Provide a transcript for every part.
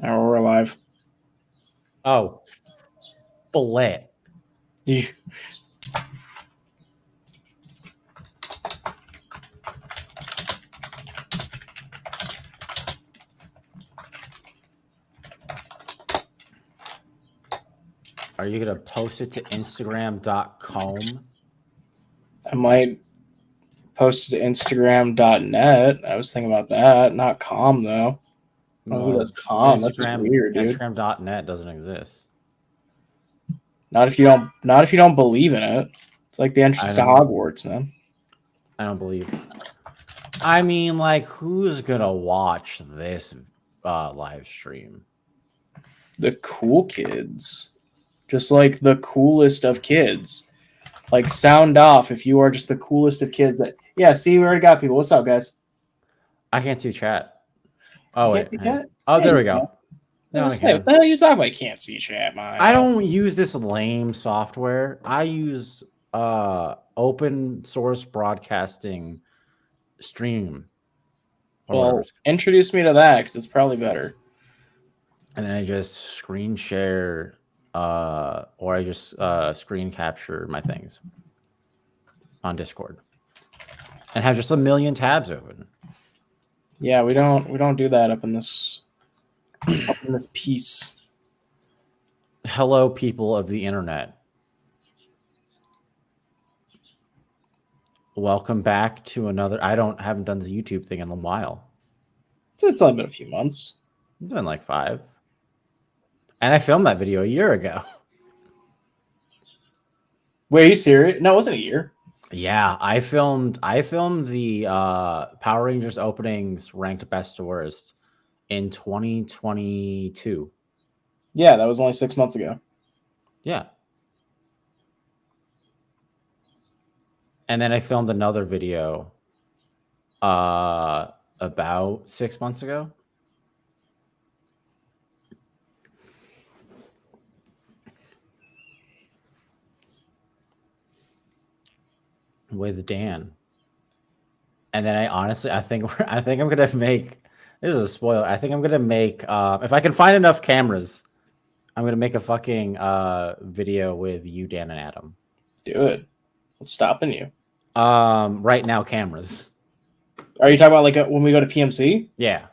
Now we're alive. Oh, fillet. You, Are you gonna post it to Instagram.com? I might post it to Instagram.net. I was thinking about that. Not com though. Oh, who does com? That's just weird, dude. Instagram.net doesn't exist. Not if you don't believe in it. It's like the entrance to Hogwarts, man. I don't believe. I mean, like, who's gonna watch this live stream? The cool kids. Just like the coolest of kids. Like, sound off if you are just the coolest of kids. That see, we already got people. What's up, guys? I can't see chat. Oh wait. Oh, there we go. No, what the hell are you talking about? You can't see chat, man. I don't use this lame software. I use open source broadcasting stream. Well, introduce me to that because it's probably better. And then I just screen share or I just screen capture my things on Discord and have just a million tabs open. Yeah, we don't do that up in this piece. Hello, people of the internet. Welcome back to another. I haven't done the YouTube thing in a while. It's only been a few months. It's been like 5. And I filmed that video a year ago. Wait, are you serious? No, it wasn't a year. Yeah, I filmed the Power Rangers openings ranked best to worst in 2022. Yeah, that was only 6 months ago. Yeah. And then I filmed another video about 6 months ago. With Dan. And then I think I'm gonna make, this is a spoiler. I think I'm gonna make if I can find enough cameras, I'm gonna make a fucking video with you, Dan, and Adam. Do it. What's stopping you? Right now, cameras. Are you talking about like when we go to PMC? Yeah.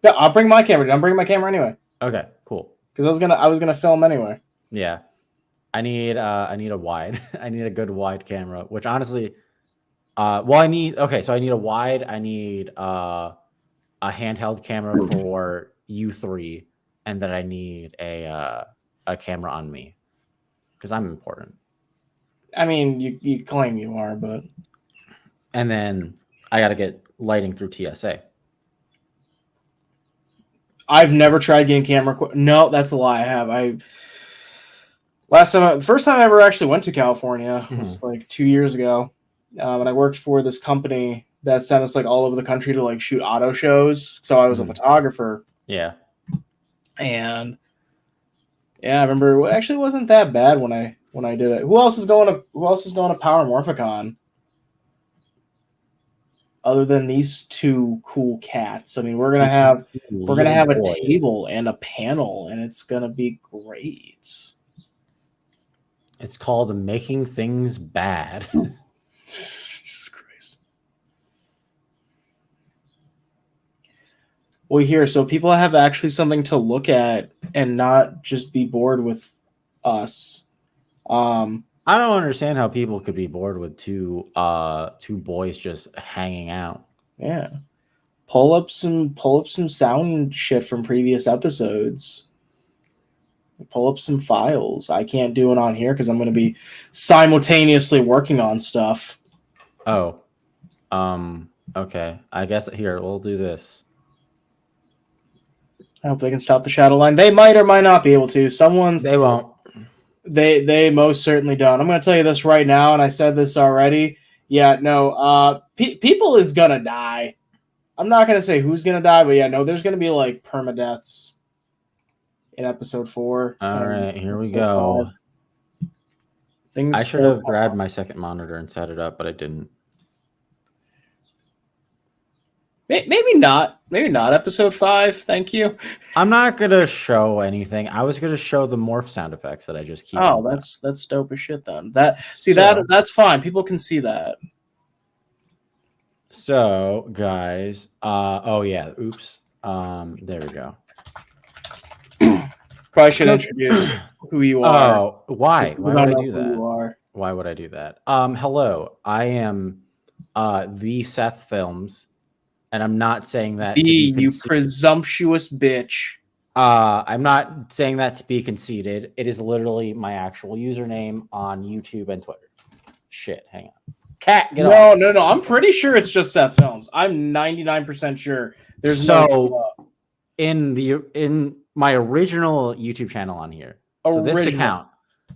No, I'll bring my camera. I'm bringing my camera anyway. Okay, cool. Because I was gonna film anyway. Yeah. I need a wide. I need a good wide camera, which honestly, I need a wide. I need a handheld camera for you 3, and then I need a camera on me because I'm important. I mean, you claim you are, but. And then I got to get lighting through TSA. I've never tried getting camera. No, that's a lie. I have. The first time I ever actually went to California was like 2 years ago, and I worked for this company that sent us like all over the country to like shoot auto shows. So I was a photographer. Yeah. And yeah, I remember it actually wasn't that bad when I did it. Who else is going to Power Morphicon? Other than these two cool cats. I mean, we're gonna have a table and a panel, and it's gonna be great. It's called Making Things Bad. Jesus Christ. Well, here, so people have actually something to look at and not just be bored with us. I don't understand how people could be bored with two boys just hanging out. Yeah. Pull up some sound shit from previous episodes. Pull up some files. I can't do it on here because I'm going to be simultaneously working on stuff. Oh. Okay. I guess here, we'll do this. I hope they can stop the shadow line. They might or might not be able to. They won't. They most certainly don't. I'm going to tell you this right now, and I said this already. Yeah, no. People is going to die. I'm not going to say who's going to die, but yeah, no, there's going to be like permadeaths in episode 4. All right, here we go. I should have grabbed my second monitor and set it up, but I didn't. Maybe not. Maybe not episode 5. Thank you. I'm not gonna show anything. I was gonna show the morph sound effects that I just keep. Oh, that's dope as shit. Then So- that's fine. People can see that. So, guys, oh yeah, oops. There we go. Probably should introduce who you are. Oh, why? Why would I do that? You are. Why would I do that? Hello, I am the SethFilms, and I'm not saying that to be you presumptuous bitch. I'm not saying that to be conceited. It is literally my actual username on YouTube and Twitter. Shit, hang on. Cat, get off. No. I'm pretty sure it's just SethFilms. I'm 99% sure. There's in my original YouTube channel on here. So this account.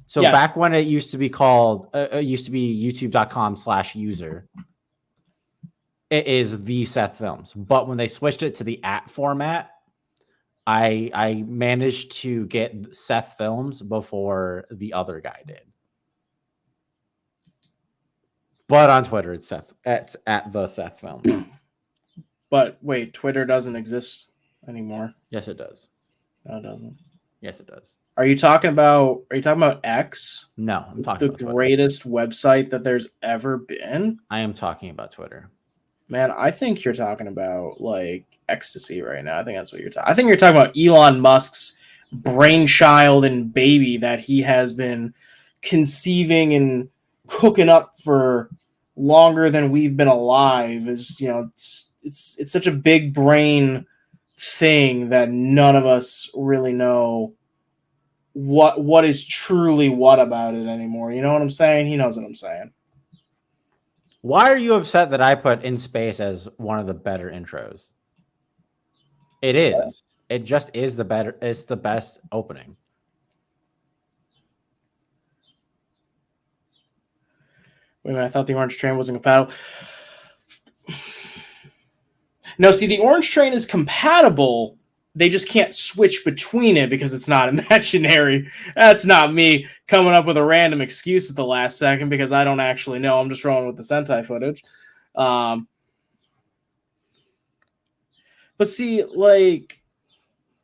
So back when it used to be called, used to be youtube.com/user. It is the SethFilms. But when they switched it to the @ format, I managed to get SethFilms before the other guy did. But on Twitter, it's Seth. It's at the SethFilms. But wait, Twitter doesn't exist anymore. Yes, it does. No, it doesn't. Yes, it does. Are you talking about No, X? I'm talking about the greatest website that there's ever been. I am talking about Twitter. Man, I think you're talking about like ecstasy right now. I think that's what you're talking. I think you're talking about Elon Musk's brainchild and baby that he has been conceiving and cooking up for longer than we've been alive. Is it's such a big brain thing that none of us really know what is truly what about it anymore. You know what I'm saying? He knows what I'm saying. Why are you upset that I put In Space as one of the better intros? It is. It just is the better. It's the best opening. Wait a minute, I thought the Orange Train wasn't compatible. No, see, the Orange Train is compatible. They just can't switch between it because it's not imaginary. That's not me coming up with a random excuse at the last second because I don't actually know. I'm just rolling with the Sentai footage. But see, like,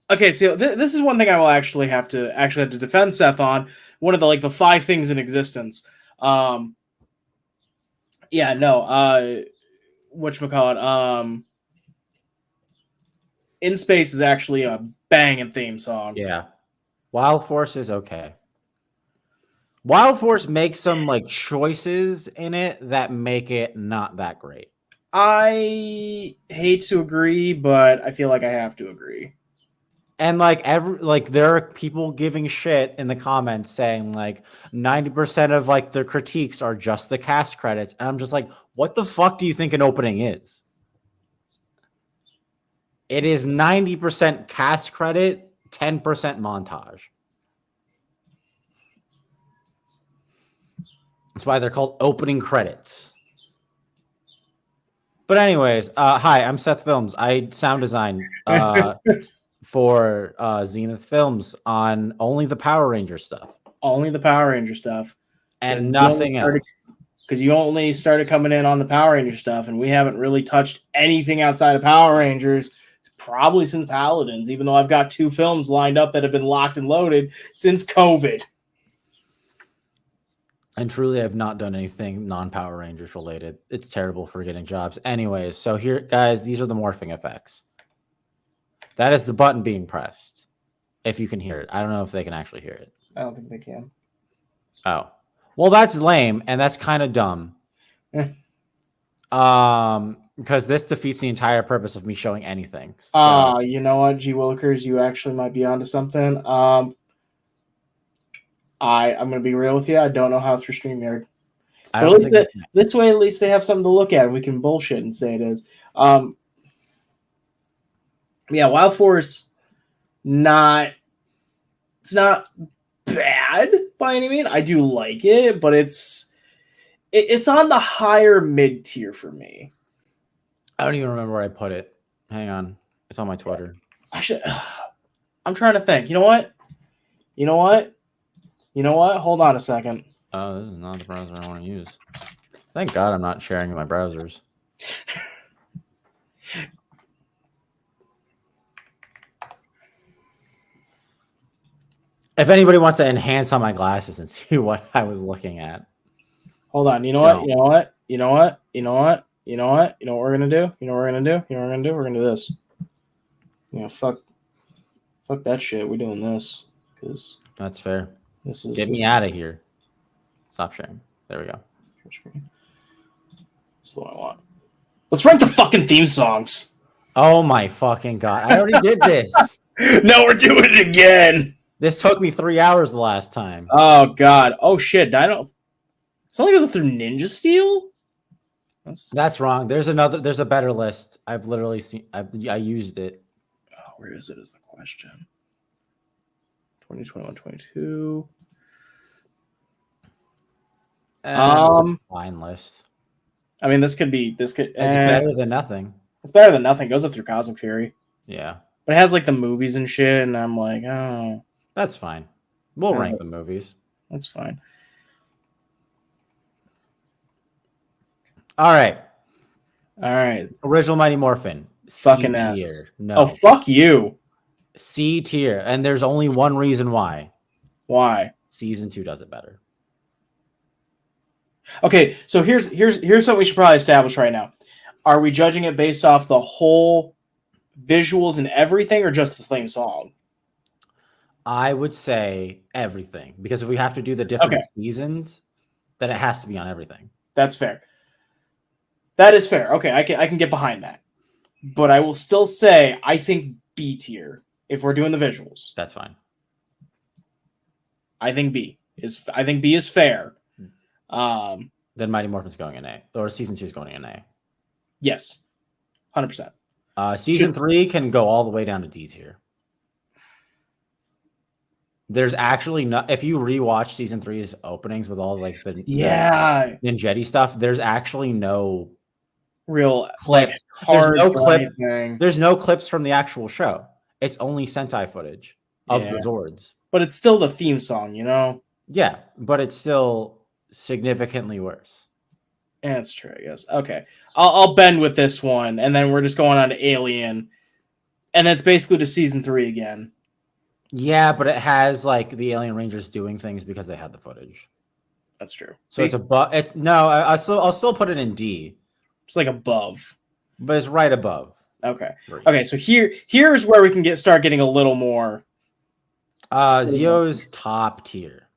okay, so this is one thing I will actually have to defend Seth on. One of the 5 things in existence. Whatchamacallit? In Space is actually a banging theme song. Yeah. Wild Force is okay. Wild Force makes some choices in it that make it not that great. I hate to agree, but I feel like I have to agree. And there are people giving shit in the comments saying 90% of their critiques are just the cast credits. And I'm just like, what the fuck do you think an opening is? It is 90% cast credit, 10% montage. That's why they're called opening credits. But anyways, hi, I'm SethFilms. I sound design for Zenith Films on only the Power Ranger stuff. Only the Power Ranger stuff. And nothing else. Because you only started coming in on the Power Ranger stuff, and we haven't really touched anything outside of Power Rangers probably since Paladins, even though I've got 2 films lined up that have been locked and loaded since COVID. And truly, I've not done anything non-Power Rangers related. It's terrible for getting jobs. Anyways, so here, guys, these are the morphing effects. That is the button being pressed. If you can hear it. I don't know if they can actually hear it. I don't think they can. Oh. Well, that's lame, and that's kind of dumb. Because this defeats the entire purpose of me showing anything. So. You know what, G. Willikers, you actually might be onto something. I'm going to be real with you. I don't know how through StreamYard. But at least this way, at least they have something to look at, and we can bullshit and say it is. Yeah, Wild Force, it's not bad by any means. I do like it, but it's on the higher mid tier for me. I don't even remember where I put it. Hang on. It's on my Twitter. I'm trying to think. You know what? Hold on a second. Oh, this is not the browser I want to use. Thank God I'm not sharing my browsers. If anybody wants to enhance on my glasses and see what I was looking at. Hold on. You know what? You know what? You know what? You know what? You know what? You know what we're gonna do? You know what we're gonna do? You know what we're gonna do? We're gonna do this. You know, fuck that shit. We're doing this because that's fair. This is get me out of here. Stop sharing. There we go. That's the one I want. Let's rank the fucking theme songs. Oh my fucking god! I already did this. No, we're doing it again. This took me 3 hours the last time. Oh god. Oh shit. Dino. It's only goes through Ninja Steel. That's wrong. There's a better list. I've literally seen. I used it. Oh, where is it? Is the question. 2021, 22. Fine list. I mean, this could. It's better than nothing. It's better than nothing. It goes up through Cosmic Fury. Yeah, but it has like the movies and shit, and I'm like, oh, that's fine. We'll rank the movies. That's fine. All right. Original Mighty Morphin. Fucking C tier. No. Oh, fuck you. C tier, and there's only one reason why. Why? Season 2 does it better. Okay, so here's something we should probably establish right now. Are we judging it based off the whole visuals and everything, or just the theme song? I would say everything, because if we have to do the different seasons, then it has to be on everything. That's fair. That is fair. Okay, I can get behind that. But I will still say I think B tier if we're doing the visuals. That's fine. I think B is fair. Then Mighty Morphin's going in A, or season 2 is going in A. Yes, 100%. Season 3 can go all the way down to D tier. There's actually not. If you rewatch season 3's openings with all like the Ninjetti stuff, there's actually no real clips. There's no clips from the actual show. It's only Sentai footage of the Zords. But it's still the theme song, you know? Yeah, but it's still significantly worse. Yeah, that's true, I guess. Okay. I'll bend with this one, and then we're just going on to Alien. And that's basically to season 3 again. Yeah, but it has like the Alien Rangers doing things because they had the footage. That's true. So I'll still put it in D. It's like above. But it's right above. Okay. Okay, so here's where we can start getting a little more. Zio's top tier.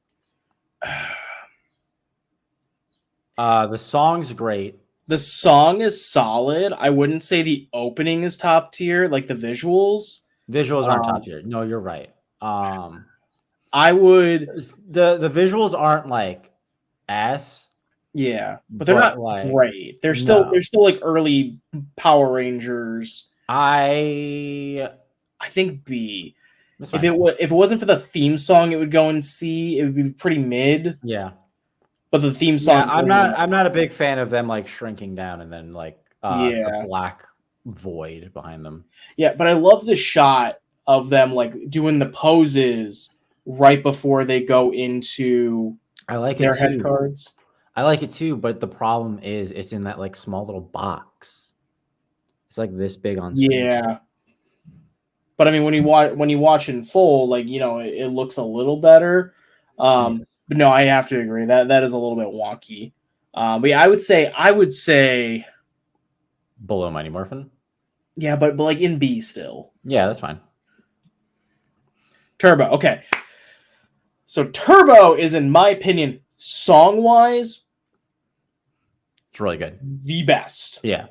The song's great. The song is solid. I wouldn't say the opening is top tier, like the visuals. Visuals aren't top tier. No, you're right. I would. The visuals aren't like S. Yeah, but they're not like, great. They're still like early Power Rangers. I think B. If it wasn't for the theme song, it would go in C. It would be pretty mid. Yeah. But the theme song, I'm not a big fan of them like shrinking down and then like the black void behind them. Yeah, but I love the shot of them like doing the poses right before they go into their head cards. I like it too, but the problem is it's in that like small little box. It's like this big on screen. Yeah. But I mean, when you watch in full, like, you know, it looks a little better. But no, I have to agree that is a little bit wonky. But yeah, I would say below Mighty Morphin. Yeah, but like in B still. Yeah, that's fine. Turbo. Okay. So Turbo is, in my opinion, song-wise, it's really good. The best. Yeah.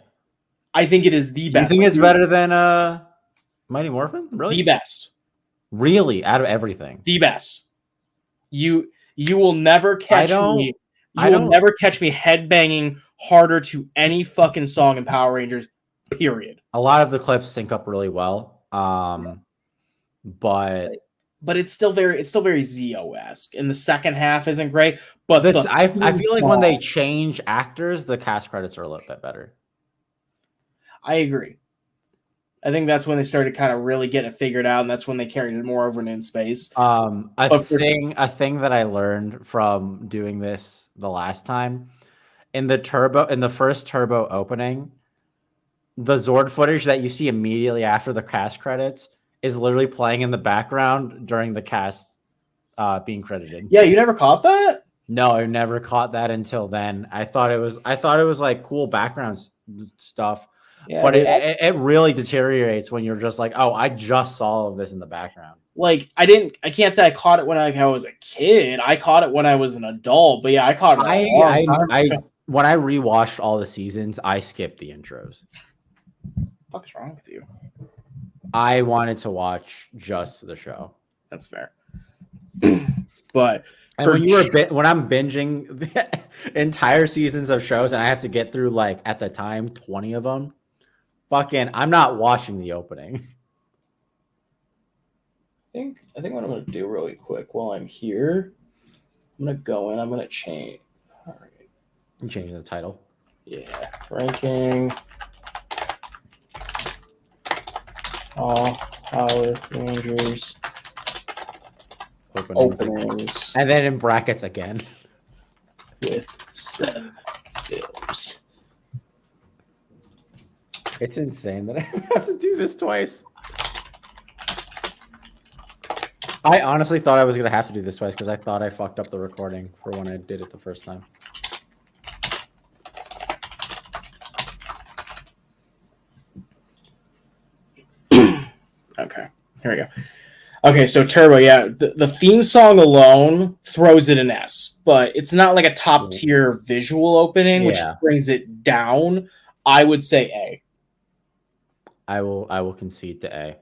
I think it is the best. You think it's better than Mighty Morphin? Really? The best. Really? Out of everything? The best. You will never catch me. You will never catch me headbanging harder to any fucking song in Power Rangers, period. A lot of the clips sync up really well. But it's still very Zio-esque, and the second half isn't great. But I feel like when they change actors, the cast credits are a little bit better. I agree. I think that's when they started kind of really getting it figured out, and that's when they carried it more over in space. A thing that I learned from doing this the last time in the first Turbo opening, the Zord footage that you see immediately after the cast credits is literally playing in the background during the cast being credited. Yeah, you never caught that? No, I never caught that until then. I thought it was like cool background stuff, Yeah, but dude, it really deteriorates when you're just like, oh, I just saw all of this in the background. like I can't say I caught it when I was a kid. I caught it when I was an adult, but yeah, I caught it a long time ago. When I rewatched all the seasons, I skipped the intros. What the fuck's wrong with you? I wanted to watch just the show. That's fair. But and when I'm binging the entire seasons of shows and I have to get through like at the time 20 of them, I'm not watching the opening. I think what I'm gonna do really quick while I'm here, I'm gonna go in. I'm gonna change. All right. I'm changing the title. Yeah, ranking all Power Rangers openings, and then in brackets again with SethFilms. It's insane that I have to do this twice. I honestly thought I was gonna have to do this twice because I thought I fucked up the recording for when I did it the first time. Okay, here we go. Okay, so Turbo, yeah, the theme song alone throws it an S, but it's not like a top tier visual opening, which brings it down. I would say A. I will concede to A,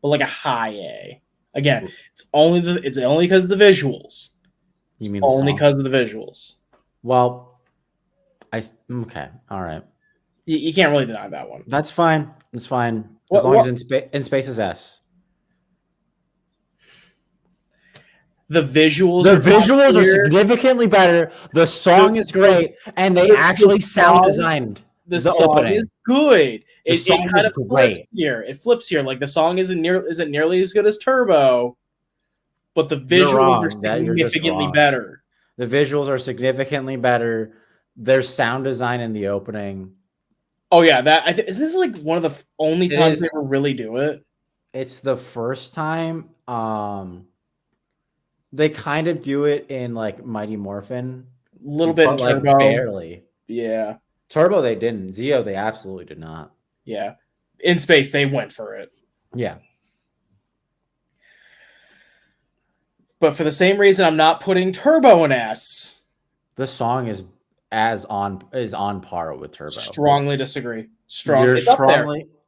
but like a high A. Again, it's only because of the visuals. You mean only because of the visuals? Well, okay, all right. You can't really deny that one. That's fine. That's fine. As long as in space is S. The visuals are significantly better. The song is great, and they actually sound designed. The song is good. It kind of flips here. It flips here. Like the song isn't nearly as good as Turbo, but the visuals are significantly better. The visuals are significantly better. There's sound design in the opening. Oh yeah, is this like one of the only times they ever really do it? It's the first time. They kind of do it in like Mighty Morphin. A little bit in Turbo. Like barely. Yeah. Turbo they didn't. Zeo they absolutely did not. Yeah. In space they went for it. Yeah. But for the same reason I'm not putting Turbo in S. The song is on par with Turbo. Strongly disagree.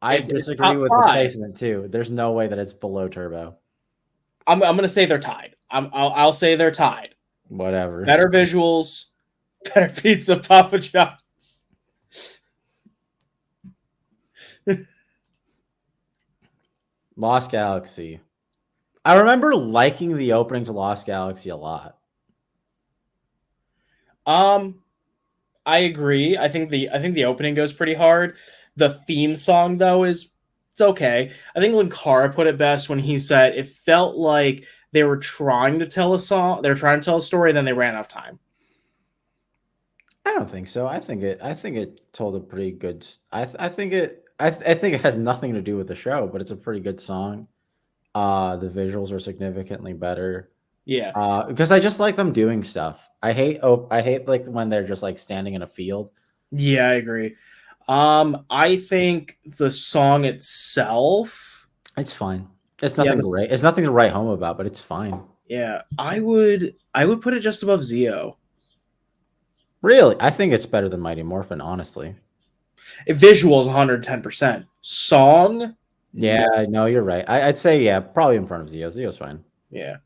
I disagree with the placement too. There's no way that it's below Turbo. I'm gonna say they're tied. I'll say they're tied. Whatever. Better visuals, better pizza, Papa John's. Lost Galaxy. I remember liking the opening to Lost Galaxy a lot. I agree. I think the opening goes pretty hard. The theme song though it's okay. I think Linkara put it best when he said it felt like they were trying to tell a song. They were trying to tell a story, then they ran out of time. I don't think so. I think it told a pretty good. I think it has nothing to do with the show, but it's a pretty good song. The visuals are significantly better. Yeah. Because I just like them doing stuff. I hate like when they're just like standing in a field. Yeah, I agree. I think the song itself, it's fine. It's nothing great. It's nothing to write home about, but it's fine. Yeah, I would put it just above Zeo. Really? I think it's better than Mighty Morphin, honestly. Visuals 110%. Song? Yeah, no, you're right. I'd say probably in front of Zeo. Zeo's fine. Yeah.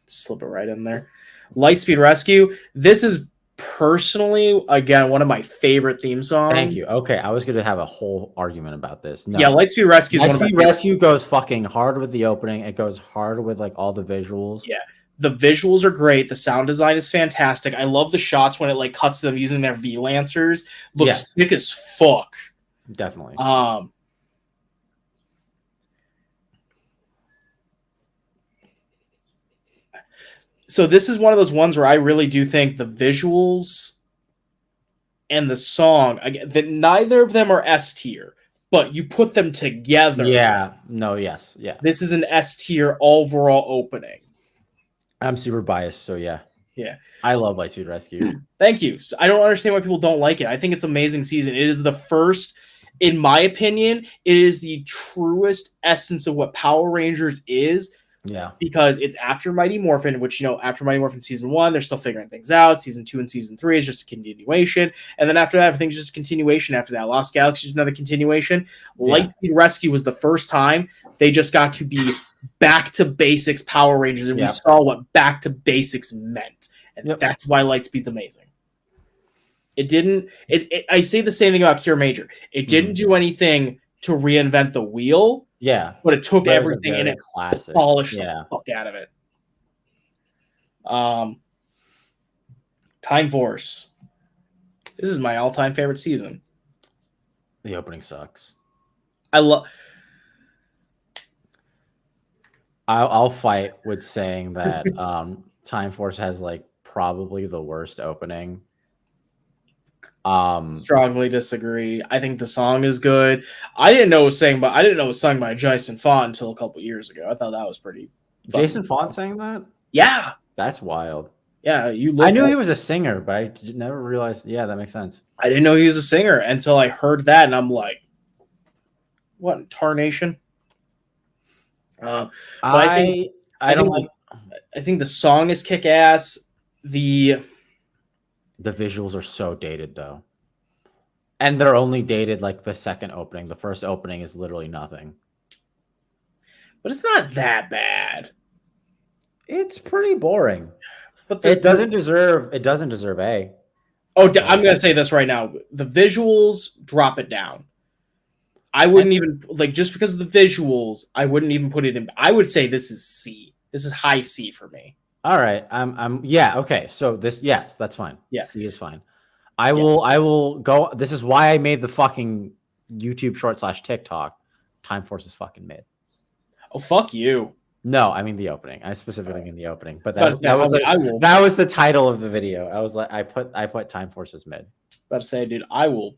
Slip it right in there. Lightspeed Rescue. This is personally, again, one of my favorite theme songs. Thank you. Okay, I was going to have a whole argument about this. No. Yeah, Lightspeed Rescue. Lightspeed Rescue goes fucking hard with the opening. It goes hard with like all the visuals. Yeah, the visuals are great. The sound design is fantastic. I love the shots when it like cuts to them using their V Lancers. Looks sick as fuck. Definitely. So this is one of those ones where I really do think the visuals and the song, that neither of them are S tier, but you put them together. Yeah. No. Yes. Yeah. This is an S tier overall opening. I'm super biased, so yeah. Yeah. I love Lightspeed Rescue. Thank you. So I don't understand why people don't like it. I think it's an amazing season. It is the first, in my opinion, it is the truest essence of what Power Rangers is. Yeah. Because it's after Mighty Morphin, which, after Mighty Morphin season 1, they're still figuring things out. Season 2 and season 3 is just a continuation. And then after that, everything's just a continuation after that. Lost Galaxy is another continuation. Yeah. Lightspeed Rescue was the first time they just got to be back to basics Power Rangers, and we saw what back to basics meant. And that's why Lightspeed's amazing. It didn't... I say the same thing about Cure Major. It didn't do anything to reinvent the wheel. Yeah, but it took everything in it, polished the fuck out of it. Time Force. This is my all-time favorite season. The opening sucks. I'll fight with saying that Time Force has like probably the worst opening. Strongly disagree. I think the song is good. I didn't know it was sung by Jason Font until a couple years ago. I thought that was pretty. Jason Font saying that? Yeah, that's wild. Yeah, I knew he was a singer, but I never realized. Yeah, that makes sense. I didn't know he was a singer until I heard that, and I'm like, "What in tarnation?" I think the song is kick ass. The visuals are so dated, though. And they're only dated like the second opening. The first opening is literally nothing. But it's not that bad. It's pretty boring. But it doesn't deserve A. Oh, I'm going to say this right now. The visuals, drop it down. I wouldn't even, just because of the visuals, I wouldn't even put it in. I would say this is C. This is high C for me. All right. Yeah. Okay. So yes, that's fine. Yeah. C is fine. I will go. This is why I made the fucking YouTube short / TikTok. Time Force is fucking mid. Oh, fuck you. No, I mean the opening. I specifically mean the opening, but that was the title of the video. I was like, I put Time Force as mid. About to say, dude, I will.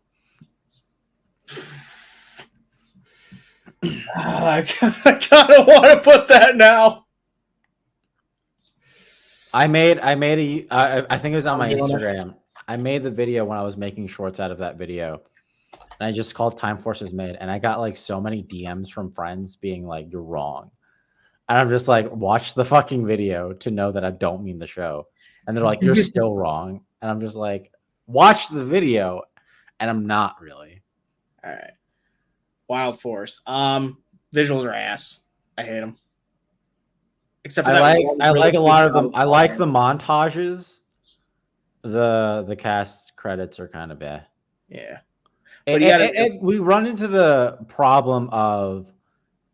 I kind of want to put that now. I think it was on my Instagram. I made the video when I was making shorts out of that video, and I just called Time Forces mid, and I got like so many DMs from friends being like, "You're wrong," and I'm just like, "Watch the fucking video to know that I don't mean the show," and they're like, "You're still wrong," and I'm just like, "Watch the video," and I'm not really. All right, Wild Force. Visuals are ass. I hate them. Except for I like a lot of them. I like the montages. The cast credits are kind of bad. Yeah. But we run into the problem of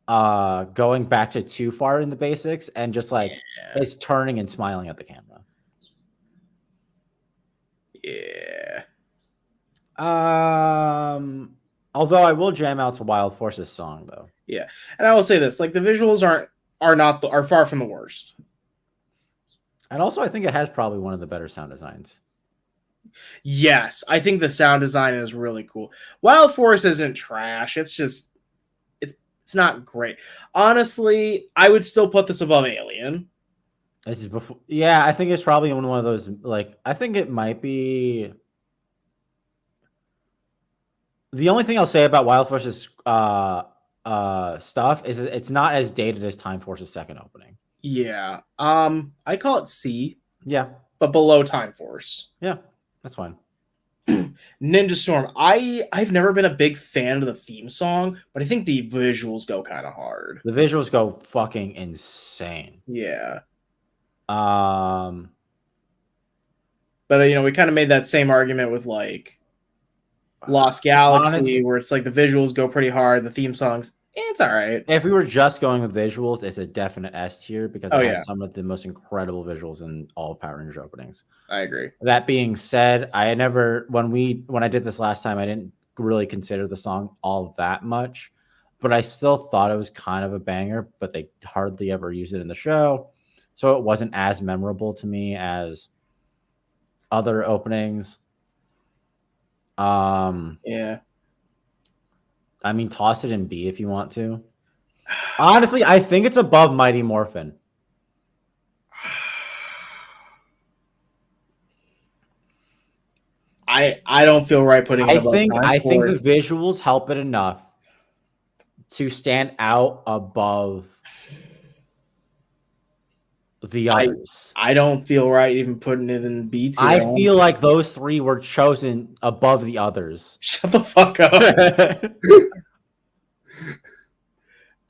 going back to too far in the basics and just it's turning and smiling at the camera. Yeah. Although I will jam out to Wild Force's song though. Yeah. And I will say this, the visuals are far from the worst. And also I think it has probably one of the better sound designs. Yes, I think the sound design is really cool. Wild Force isn't trash. It's just it's not great. Honestly, I would still put this above Alien. This is before. Yeah, I think it's probably one of those I think it might be. The only thing I'll say about Wild Force's stuff is it's not as dated as Time Force's second opening. Yeah. I call it C. Yeah. But below Time Force. Yeah, that's fine. Ninja Storm. I've never been a big fan of the theme song, but I think the visuals go kind of hard. The visuals go fucking insane. Yeah. But we kind of made that same argument with Lost Galaxy, where it's the visuals go pretty hard, the theme songs, it's all right. If we were just going with visuals, it's a definite S tier because it has some of the most incredible visuals in all of Power Ranger openings. I agree. That being said, when I did this last time, I didn't really consider the song all that much, but I still thought it was kind of a banger, but they hardly ever use it in the show. So it wasn't as memorable to me as other openings. Yeah. I mean, toss it in B if you want to. Honestly, I think it's above Mighty Morphin. I don't feel right putting it above Time I think the Force. visuals help it enough to stand out above the others. I don't feel right even putting it in B tier. I feel like those three were chosen above the others. Shut the fuck up.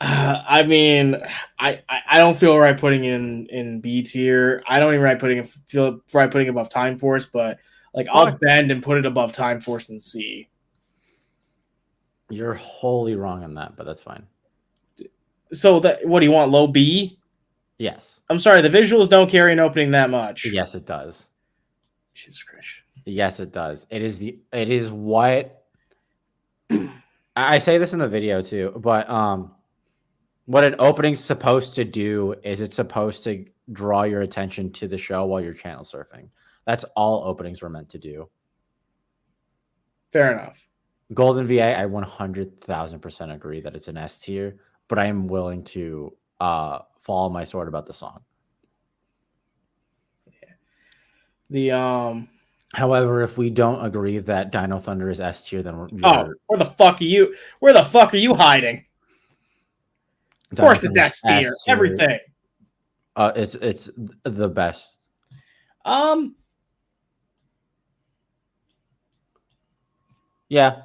I mean, I don't feel right putting in B tier. I don't even feel right putting it above Time Force, but like I'll bend and put it above Time Force and C. You're wholly wrong on that, but that's fine. So what do you want? Low B? Yes. I'm sorry, the visuals don't carry an opening that much. Yes, it does. Jesus Christ. Yes, it does. It is what I say this in the video too, but what an opening's supposed to do is it's supposed to draw your attention to the show while you're channel surfing. That's all openings were meant to do. Fair enough. Golden VA, I 100,000% agree that it's an S tier, but I am willing to fall on my sword about the song. Yeah. However, if we don't agree that Dino Thunder is S tier, then where the fuck are you? Where the fuck are you hiding? Of course, it's S tier. Everything. It's the best. Yeah.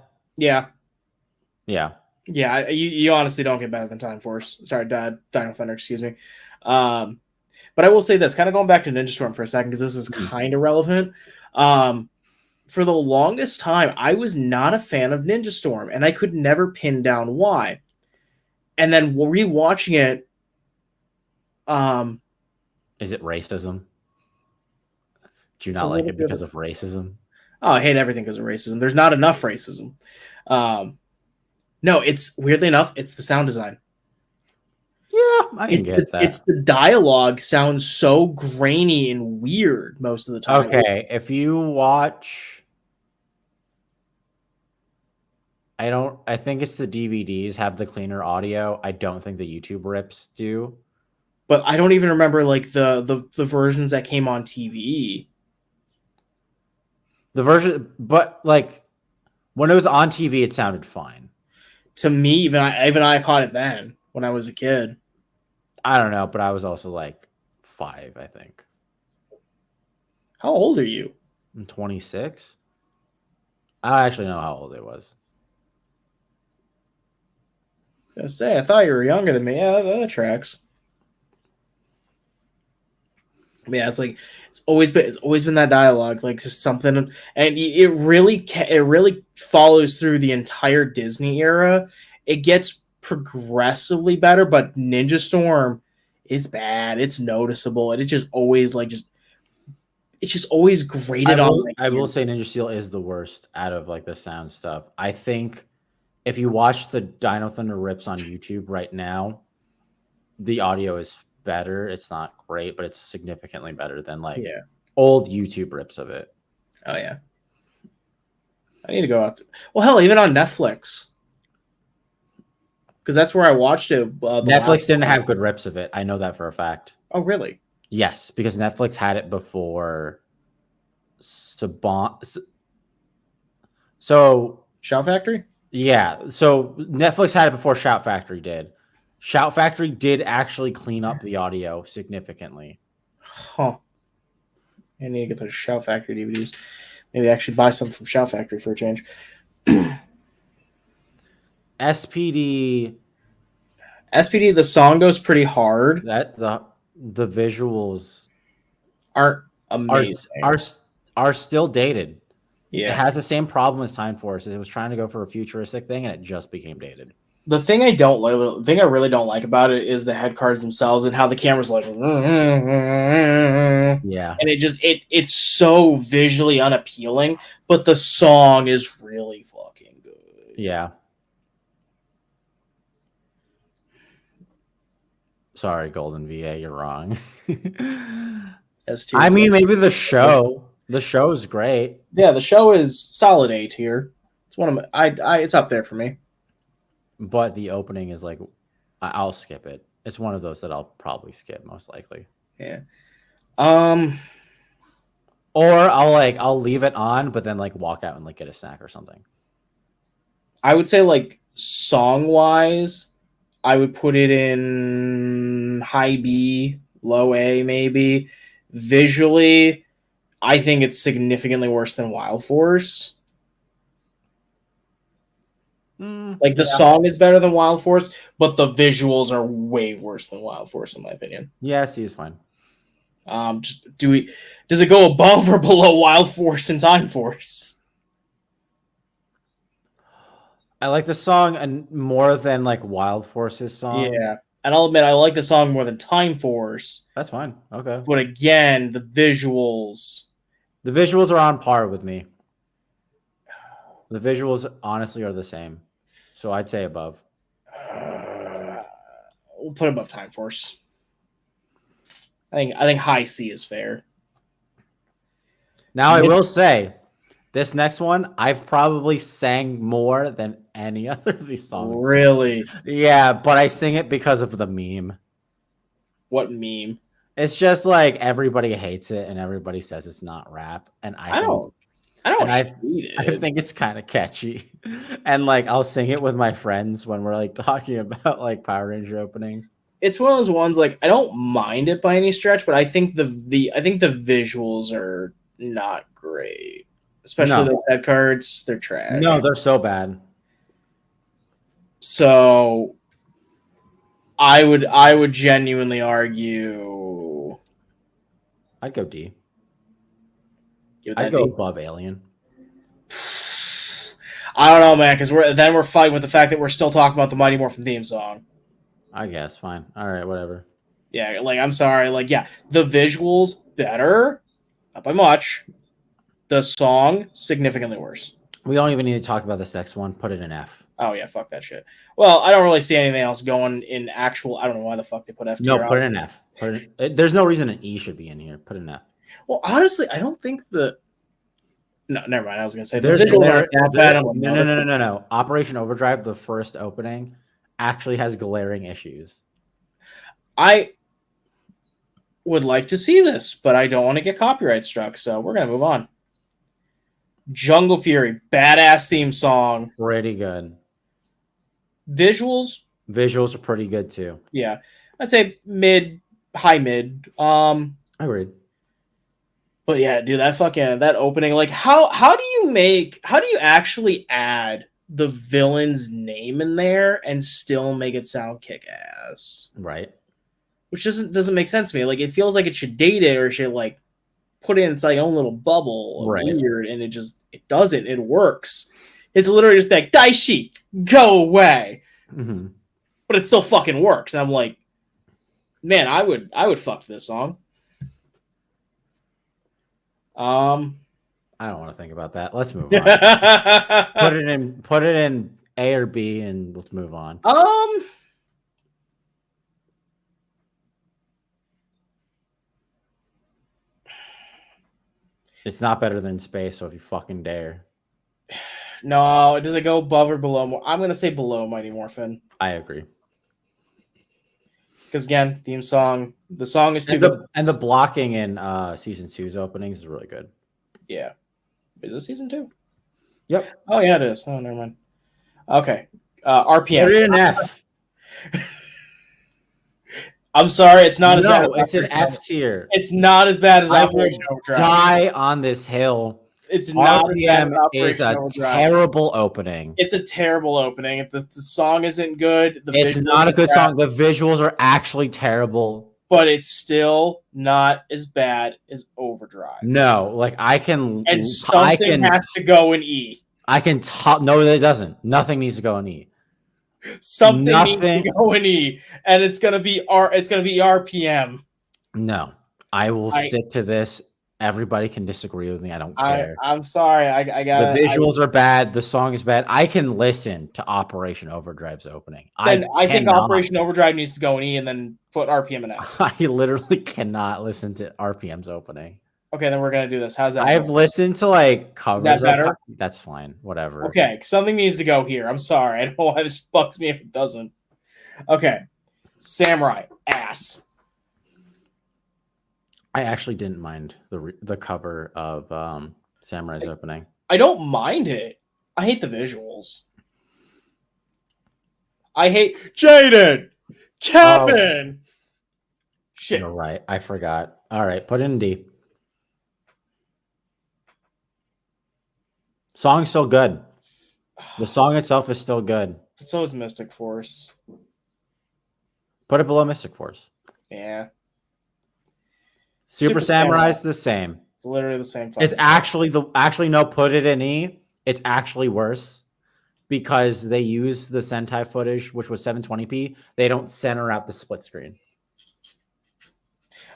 You honestly don't get better than Time Force. Sorry, Dino Thunder. Excuse me. But I will say this, kind of going back to Ninja Storm for a second, because this is kind of relevant. For the longest time, I was not a fan of Ninja Storm, and I could never pin down why. And then rewatching it, is it racism? Do you not like it because of racism? Oh, I hate everything because of racism. There's not enough racism. No, it's weirdly enough, it's the sound design. Yeah, I can get that. It's the dialogue sounds so grainy and weird most of the time. Okay, if you watch, I think it's the DVDs have the cleaner audio. I don't think the YouTube rips do. But I don't even remember like the versions that came on TV. The version, but like when it was on TV, it sounded fine. To me, even I caught it then when I was a kid. I don't know, but I was also like 5, I think. How old are you? I'm 26. I don't actually know how old I was. I was gonna say, I thought you were younger than me. Yeah, that tracks. Yeah, it's like it's always been that dialogue, like just something, and it really follows through the entire Disney era. It gets progressively better, but Ninja Storm, it's bad. It's noticeable, and it's just always grated on. I will say Ninja Steel is the worst out of like the sound stuff. I think if you watch the Dino Thunder rips on YouTube right now, the audio is better. It's not great, but it's significantly better than like old YouTube rips of it. Oh yeah, I need to go out. Well, hell, even on Netflix, because that's where I watched it. Netflix didn't have good rips of it. I know that for a fact. Oh really? Yes, because Netflix had it before. So Shout Factory. Yeah, so Netflix had it before Shout Factory did. Shout Factory did actually clean up the audio significantly. Huh. I need to get those Shout Factory DVDs. Maybe actually buy some from Shout Factory for a change. SPD, the song goes pretty hard. That the visuals aren't amazing. Are still dated. Yeah. It has the same problem as Time Force. It was trying to go for a futuristic thing and it just became dated. The thing I really don't like about it is the head cards themselves and how the camera's like, yeah, and it's so visually unappealing, but the song is really fucking good. Yeah. Sorry, Golden VA, you're wrong. I mean, maybe the show. The show is great. Yeah, the show is solid A tier. It's one of my, it's up there for me. but the opening is like, I'll skip it. It's one of those that I'll probably skip most likely. Yeah. Or I'll leave it on, but then like walk out and like get a snack or something. I would say like song wise, I would put it in high B, low A maybe. Visually, I think it's significantly worse than Wild Force. Like the song is better than Wild Force, but the visuals are way worse than Wild Force in my opinion. Yeah, C is fine. Does it go above or below Wild Force and Time Force? I like the song and more than like Wild Force's song. Yeah. And I'll admit I like the song more than Time Force. That's fine. Okay. But again, the visuals. The visuals are on par with me. The visuals honestly are the same. So I'd say above. We'll put above Time Force. I think high C is fair. Now I will say, this next one I've probably sang more than any other of these songs. Really? Yeah, but I sing it because of the meme. What meme? It's just like everybody hates it and everybody says it's not rap, and I think it's kind of catchy. And like I'll sing it with my friends when we're like talking about like Power Ranger openings. It's one of those ones like I don't mind it by any stretch, but I think the visuals are not great. Especially the head cards, they're trash. No, they're so bad. So I would genuinely argue I'd go D. I'd go above Alien. I don't know, man, because we're fighting with the fact that we're still talking about the Mighty Morphin theme song. I guess fine. All right, whatever. Yeah, like I'm sorry, like yeah, the visuals better, not by much. The song significantly worse. We don't even need to talk about this next one. Put it in F. Oh yeah, fuck that shit. Well, I don't really see anything else going in actual. I don't know why the fuck they put F. No, put it in F. There's no reason an E should be in here. Put it in F. Well, honestly, I don't think the. No, never mind. I was gonna say there's no. Operation Overdrive, the first opening, actually has glaring issues. I would like to see this, but I don't want to get copyright struck, so we're gonna move on. Jungle Fury, badass theme song. Pretty good. Visuals are pretty good too. Yeah, I'd say high mid. Agreed. But yeah, dude, that opening, like how do you actually add the villain's name in there and still make it sound kick ass? Right. Which doesn't make sense to me. Like it feels like it should date it or it should like put it in its like own little bubble, right? Weird, and it doesn't. It works. It's literally just like Daishi, go away. Mm-hmm. But it still fucking works. And I'm like, man, I would fuck this song. I don't want to think about that. Let's move on. Put it in A or B, and let's move on. It's not better than Space, so if you fucking dare. No, does it go above or below? I'm gonna say below Mighty Morphin. I agree. Because again, theme song, the song is too good. And the blocking in season 2's openings is really good. Yeah. Is it season 2? Yep. Oh yeah, it is. Oh, never mind. Okay. RPM. Put it in F. I'm sorry, it's not as bad. No, it's an F tier. It's not as bad as I will die on this hill. It's not RPM is a terrible opening. It's a terrible opening. If the song isn't good, it's not a good song. The visuals are actually terrible. But it's still not as bad as Overdrive. No, like I can... And something has to go in E. I can talk... No, it doesn't. Nothing needs to go in E. Something needs to go in E. And it's going to be RPM. No. I will stick to this. Everybody can disagree with me. I don't care. I'm sorry. I got the visuals are bad. The song is bad. I can listen to Operation Overdrive's opening. I think Operation Overdrive needs to go in E and then put RPM in F. I literally cannot listen to RPM's opening. Okay, then we're gonna do this. How's that? I've listened to like covers. Is that better? That's fine. Whatever. Okay, something needs to go here. I'm sorry. I don't know why this fucks me if it doesn't. Okay, Samurai ass. I actually didn't mind the cover of Samurai's opening. I don't mind it. I hate the visuals. I hate Jaden, Kevin. Shit. You're right. I forgot. All right, put it in D. Song's still good. The song itself is still good. So is Mystic Force. Put it below Mystic Force. Yeah. Super Samurai's the same. It's literally the same. It's actually no. Put it in E. It's actually worse because they use the Sentai footage, which was 720p. They don't center out the split screen.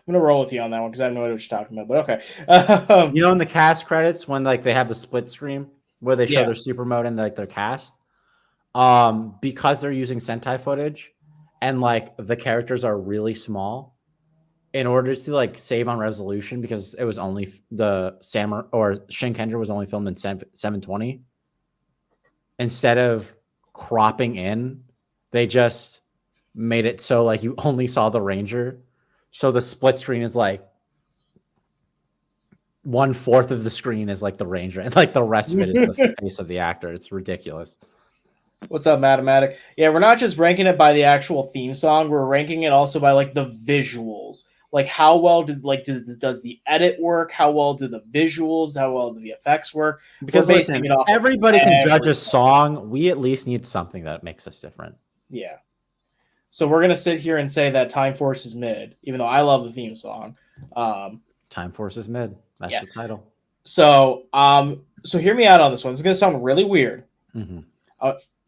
I'm gonna roll with you on that one because I have no idea what you're talking about. But okay. You know, in the cast credits when like they have the split screen where they show their super mode and like their cast, because they're using Sentai footage and like the characters are really small. In order to like save on resolution, because it was only the Samurai or Shinkenger was only filmed in 720. Instead of cropping in, they just made it so like you only saw the Ranger. So the split screen is like 1/4 of the screen is like the Ranger, and like the rest of it is the face of the actor. It's ridiculous. What's up, Matematic? Yeah, we're not just ranking it by the actual theme song. We're ranking it also by like the visuals. Like how well does the edit work? How well do the visuals? How well do the effects work? Because listen, everybody can judge a song. We at least need something that makes us different. Yeah. So we're gonna sit here and say that Time Force is mid, even though I love the theme song. Time Force is mid. That's the title. So so hear me out on this one. It's gonna sound really weird. Mm-hmm.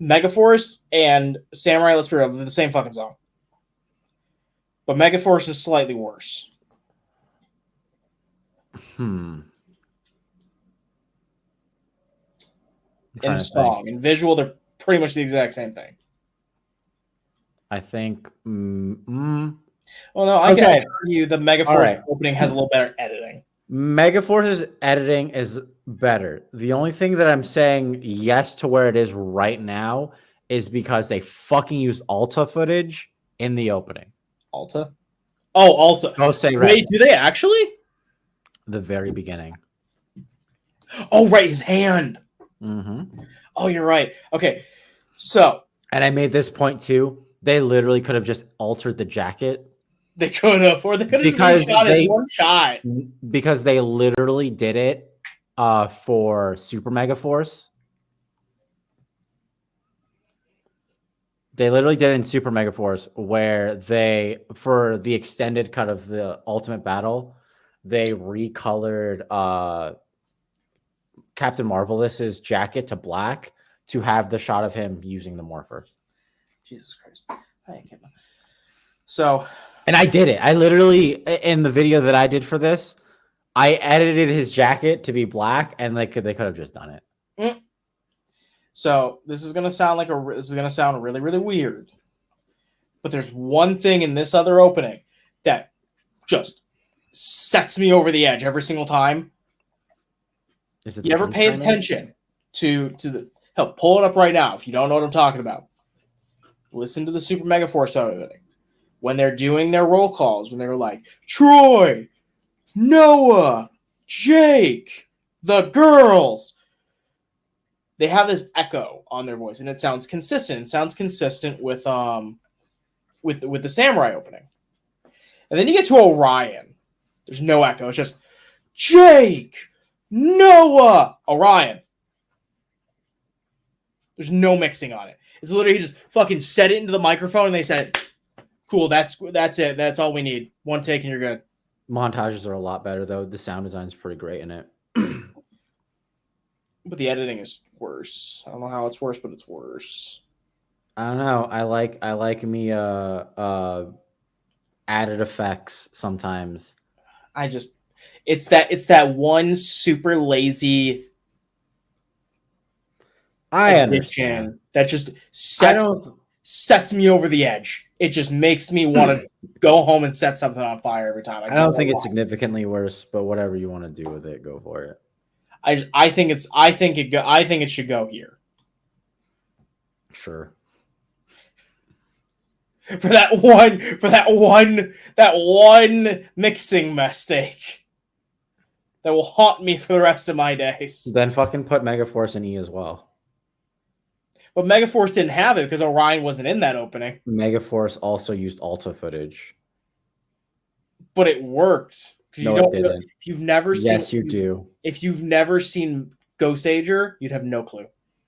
Megaforce and Samurai, let's be real, they're the same fucking song. But Megaforce is slightly worse. In song and visual, they're pretty much the exact same thing. I think. Well, no, I can argue the Megaforce opening has a little better editing. Megaforce's editing is better. The only thing that I'm saying yes to where it is right now is because they fucking used Alta footage in the opening. Alta? Oh, Alta. Go say right. Wait, do they actually? The very beginning. Oh, right, his hand. Mm-hmm. Oh, you're right. Okay, so. And I made this point too. They literally could have just altered the jacket. They could have, or they could have just shot it one shot. Because they literally did it for Super Megaforce. They literally did it in Super Megaforce where they, for the extended cut of the Ultimate Battle, they recolored Captain Marvelous's jacket to black to have the shot of him using the morpher. Jesus Christ. So... And I did it. I literally, in the video that I did for this, I edited his jacket to be black, and they could have just done it. So this is gonna sound really, really weird. But there's one thing in this other opening that just sets me over the edge every single time. Is it you ever pay attention to the help? Pull it up right now if you don't know what I'm talking about. Listen to the Super Megaforce opening. When they're doing their roll calls, when they're like, Troy, Noah, Jake, the girls, they have this echo on their voice, and it sounds consistent. It sounds consistent with the Samurai opening. And then you get to Orion. There's no echo. It's just Jake, Noah, Orion. There's no mixing on it. It's literally just fucking said it into the microphone, and they said it. Cool, that's it. That's all we need. One take and you're good. Montages are a lot better, though. The sound design is pretty great in it. But the editing is worse. I don't know how it's worse, but it's worse. I don't know. I like me added effects sometimes. It's that one super lazy I understand. That just sets sets me over the edge. It just makes me want to go home and set something on fire every time. I don't think it's significantly worse, but whatever you want to do with it, go for it. I think it should go here. Sure. For that one mixing mistake that will haunt me for the rest of my days. Then fucking put Megaforce in E as well. But Megaforce didn't have it because Orion wasn't in that opening. Megaforce also used Alta footage. But it worked. No, it didn't. If you've never seen, yes, you do. If you've never seen Ghost Ager, you'd have no clue.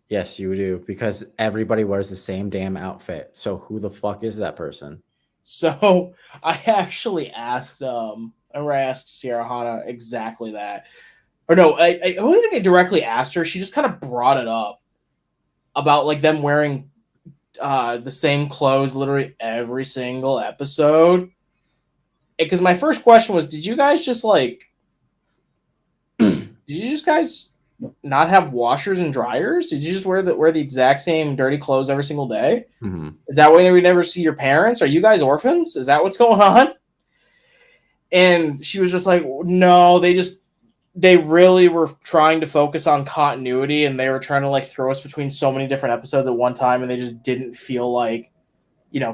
Yes, you do, because everybody wears the same damn outfit. So who the fuck is that person? So I actually asked, I asked Sierra Hana exactly that. Or no, I don't think I directly asked her. She just kind of brought it up about like them wearing the same clothes literally every single episode. Because my first question was, did you guys just like, did you just guys not have washers and dryers? Did you just wear the exact same dirty clothes every single day? Mm-hmm. Is that why we never see your parents? Are you guys orphans? Is that what's going on? And she was just like, no, they really were trying to focus on continuity, and they were trying to like throw us between so many different episodes at one time, and they just didn't feel like,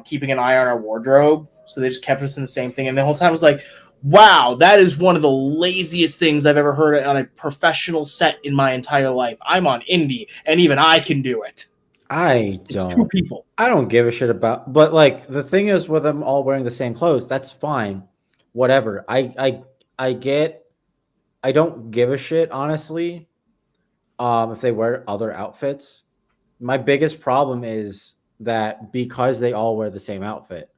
keeping an eye on our wardrobe. So they just kept us in the same thing. And the whole time I was like, wow, that is one of the laziest things I've ever heard on a professional set in my entire life. I'm on indie, and even I can do it. It's two people. I don't give a shit about, but like the thing is with them all wearing the same clothes, that's fine. Whatever. I don't give a shit, honestly. If they wear other outfits. My biggest problem is that because they all wear the same outfit,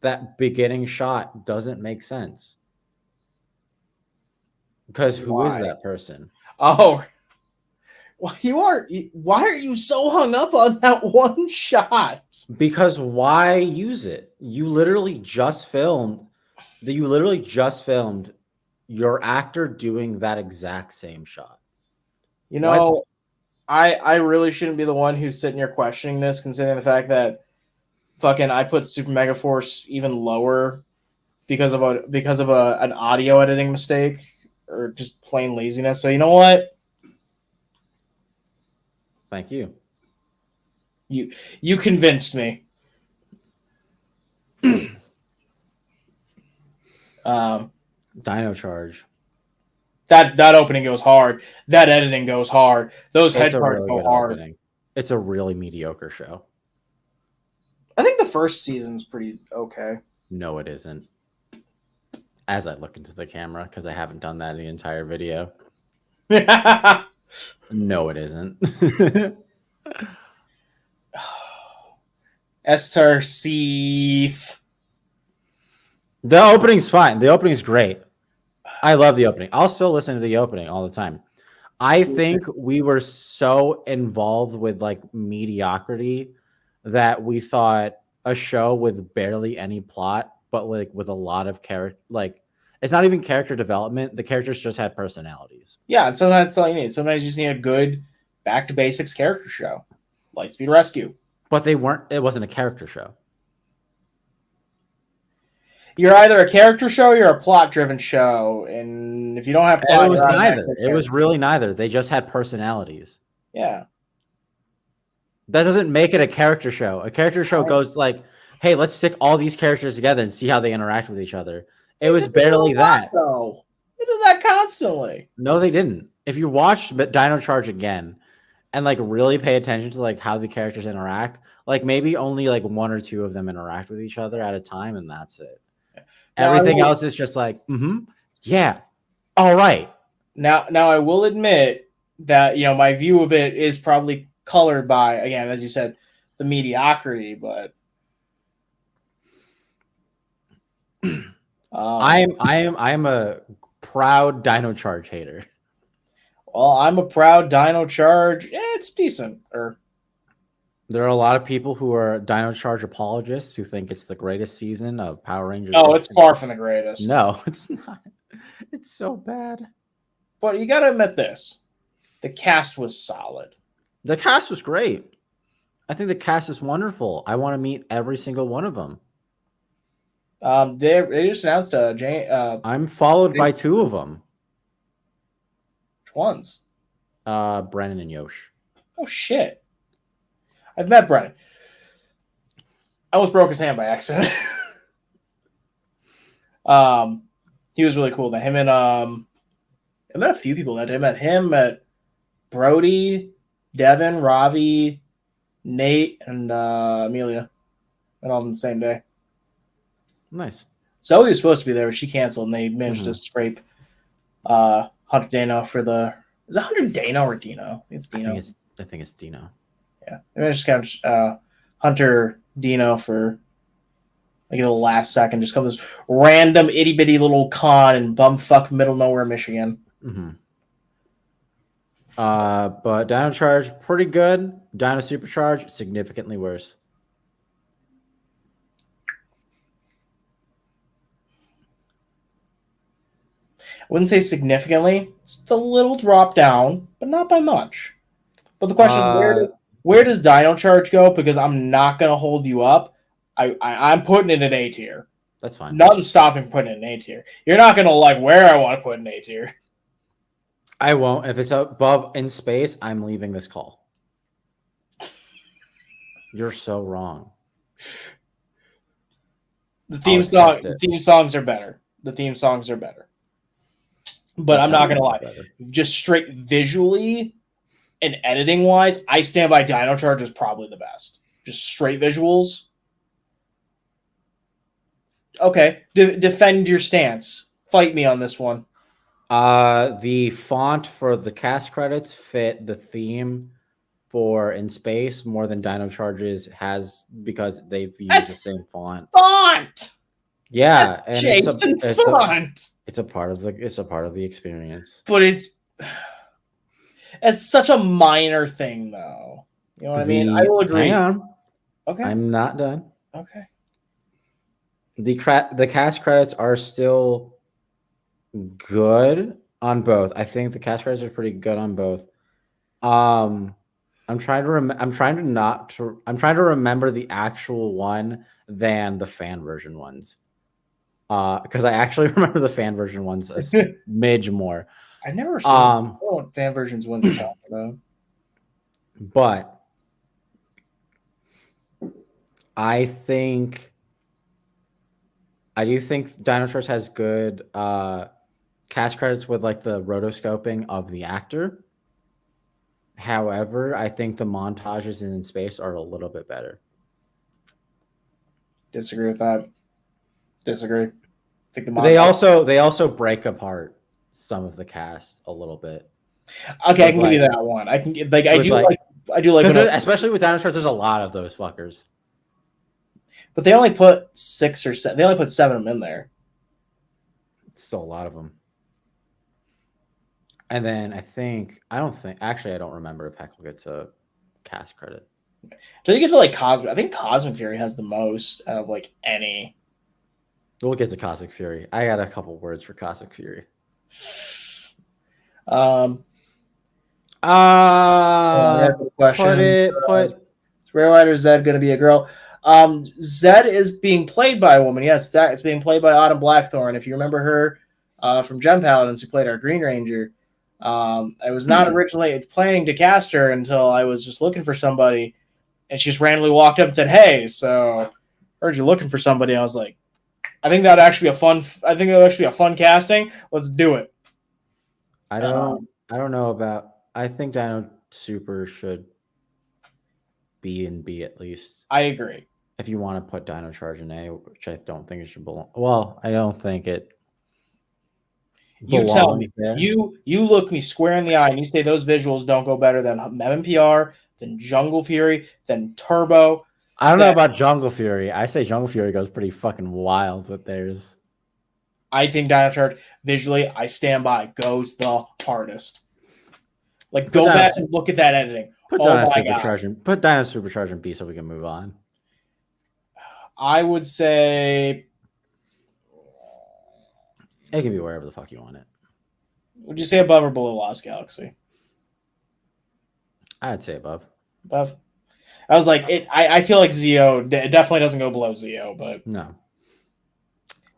that beginning shot doesn't make sense. Because who is that person? Oh, well, why are you so hung up on that one shot? Because why use it? You literally just filmed your actor doing that exact same shot. I really shouldn't be the one who's sitting here questioning this, considering the fact that fucking I put Super Mega Force even lower because of an audio editing mistake or just plain laziness. So you know what? Thank you. You convinced me. Dino Charge. That opening goes hard. That editing goes hard. Those head parts go hard. Opening. It's a really mediocre show. I think the first season's pretty okay. No, it isn't. As I look into the camera, because I haven't done that in the entire video. No, it isn't. Esther Seth. The opening's fine. The opening's great. I love the opening. I'll still listen to the opening all the time. I think we were so involved with like mediocrity that we thought a show with barely any plot, but like with a lot of character, like it's not even character development. The characters just had personalities. Yeah, and sometimes that's all you need. Sometimes you just need a good back to basics character show. Lightspeed Rescue. But it wasn't a character show. You're either a character show or you're a plot-driven show, and if you don't have plot, it was neither. It was really neither. They just had personalities. Yeah. That doesn't make it a character show. A character show goes like, hey, let's stick all these characters together and see how they interact with each other. It was barely that. No. They do that constantly. No, they didn't. If you watch Dino Charge again and like really pay attention to like how the characters interact, like maybe only like one or two of them interact with each other at a time, and that's it. Everything else is just like, yeah, all right. Now I will admit that my view of it is probably colored by, again, as you said, the mediocrity, but I am a proud Dino Charge hater. Well, I'm a proud Dino Charge. Yeah, it's decent. There are a lot of people who are Dino Charge apologists who think it's the greatest season of Power Rangers. Oh, it's far from the greatest. No, it's not. It's so bad. But you got to admit this. The cast was solid. The cast was great. I think the cast is wonderful. I want to meet every single one of them. They just announced I'm followed by 2 of them. which ones? Brennan and Yosh. Oh shit! I've met Brennan. I almost broke his hand by accident. He was really cool. Him and I met a few people that day. I met him, met Brody, Devin, Ravi, Nate, and Amelia, and all on the same day. Nice. Zoe was supposed to be there, but she canceled, and they managed to scrape Hunter Dano for the. Is it Hunter Dano or Dino? It's Dino. I think it's Dino. Yeah, they managed to catch Hunter Dino for like in the last second. Just come this random itty bitty little con in bumfuck middle nowhere, Michigan. Mm-hmm. But Dino Charge pretty good. Dino Supercharge significantly worse. I wouldn't say significantly. It's a little drop down, but not by much. But the question is, where does Dino Charge go? Because I'm not going to hold you up. I'm putting it in A tier. That's fine. Nothing's stopping putting it in A tier. You're not going to like where I want to put in A tier. I won't. If it's above in space, I'm leaving this call. You're so wrong. The theme songs are better. The theme songs are better. But I'm not going to lie. Better. Just straight visually and editing wise, I stand by Dino Charge is probably the best. Just straight visuals. Okay. Defend your stance. Fight me on this one. The font for the cast credits fit the theme for In Space more than Dino Charges has because they've used the same font. Font. Yeah, and font. It's a part of the experience. But it's such a minor thing, though. You know what I mean? I will agree. Hang on. Okay. I'm not done. Okay. The cast credits are still good on both. I think the cast credits are pretty good on both. I'm trying to remember the actual one than the fan version ones. Because I actually remember the fan version ones a smidge more. I've never seen what fan versions ones you're talking about. But I do think Dino Charge has good cast credits with like the rotoscoping of the actor. However, I think the montages in space are a little bit better. Disagree with that. Disagree. I think they also break apart some of the cast a little bit. Okay, I can give you that one. I can like I do like especially with Dino Charge, there's a lot of those fuckers. But they only put 6 or 7. They only put 7 of them in there. It's still a lot of them. And then I don't remember if Heckle gets a cast credit. So you get to like Cosmic. I think Cosmic Fury has the most out of like any. We'll get to Cosmic Fury. I got a couple words for Cosmic Fury. Rare Rider Zed going to be a girl. Zed is being played by a woman. Yes, it's being played by Autumn Blackthorn. If you remember her from Gem Paladins, who played our Green Ranger. I was not originally planning to cast her until I was just looking for somebody, and she just randomly walked up and said, "Hey, so heard you're looking for somebody." I was like, "I think that'd actually be a fun casting. Let's do it." I don't know about. I think Dino Super should be in B at least. I agree. If you want to put Dino Charge in A, which I don't think it should belong. Well, I don't think it. You tell me. There. You look me square in the eye and you say those visuals don't go better than MMPR, than Jungle Fury, than Turbo. I don't know about Jungle Fury. I say Jungle Fury goes pretty fucking wild with theirs. I think Dino Charge visually, I stand by, goes the hardest. Like go back and look at that editing. Put Dino Supercharge in B so we can move on. I would say it can be wherever the fuck you want it. Would you say above or below Lost Galaxy? I'd say above. Above. I was like, I feel like Zio definitely doesn't go below Zio, but No.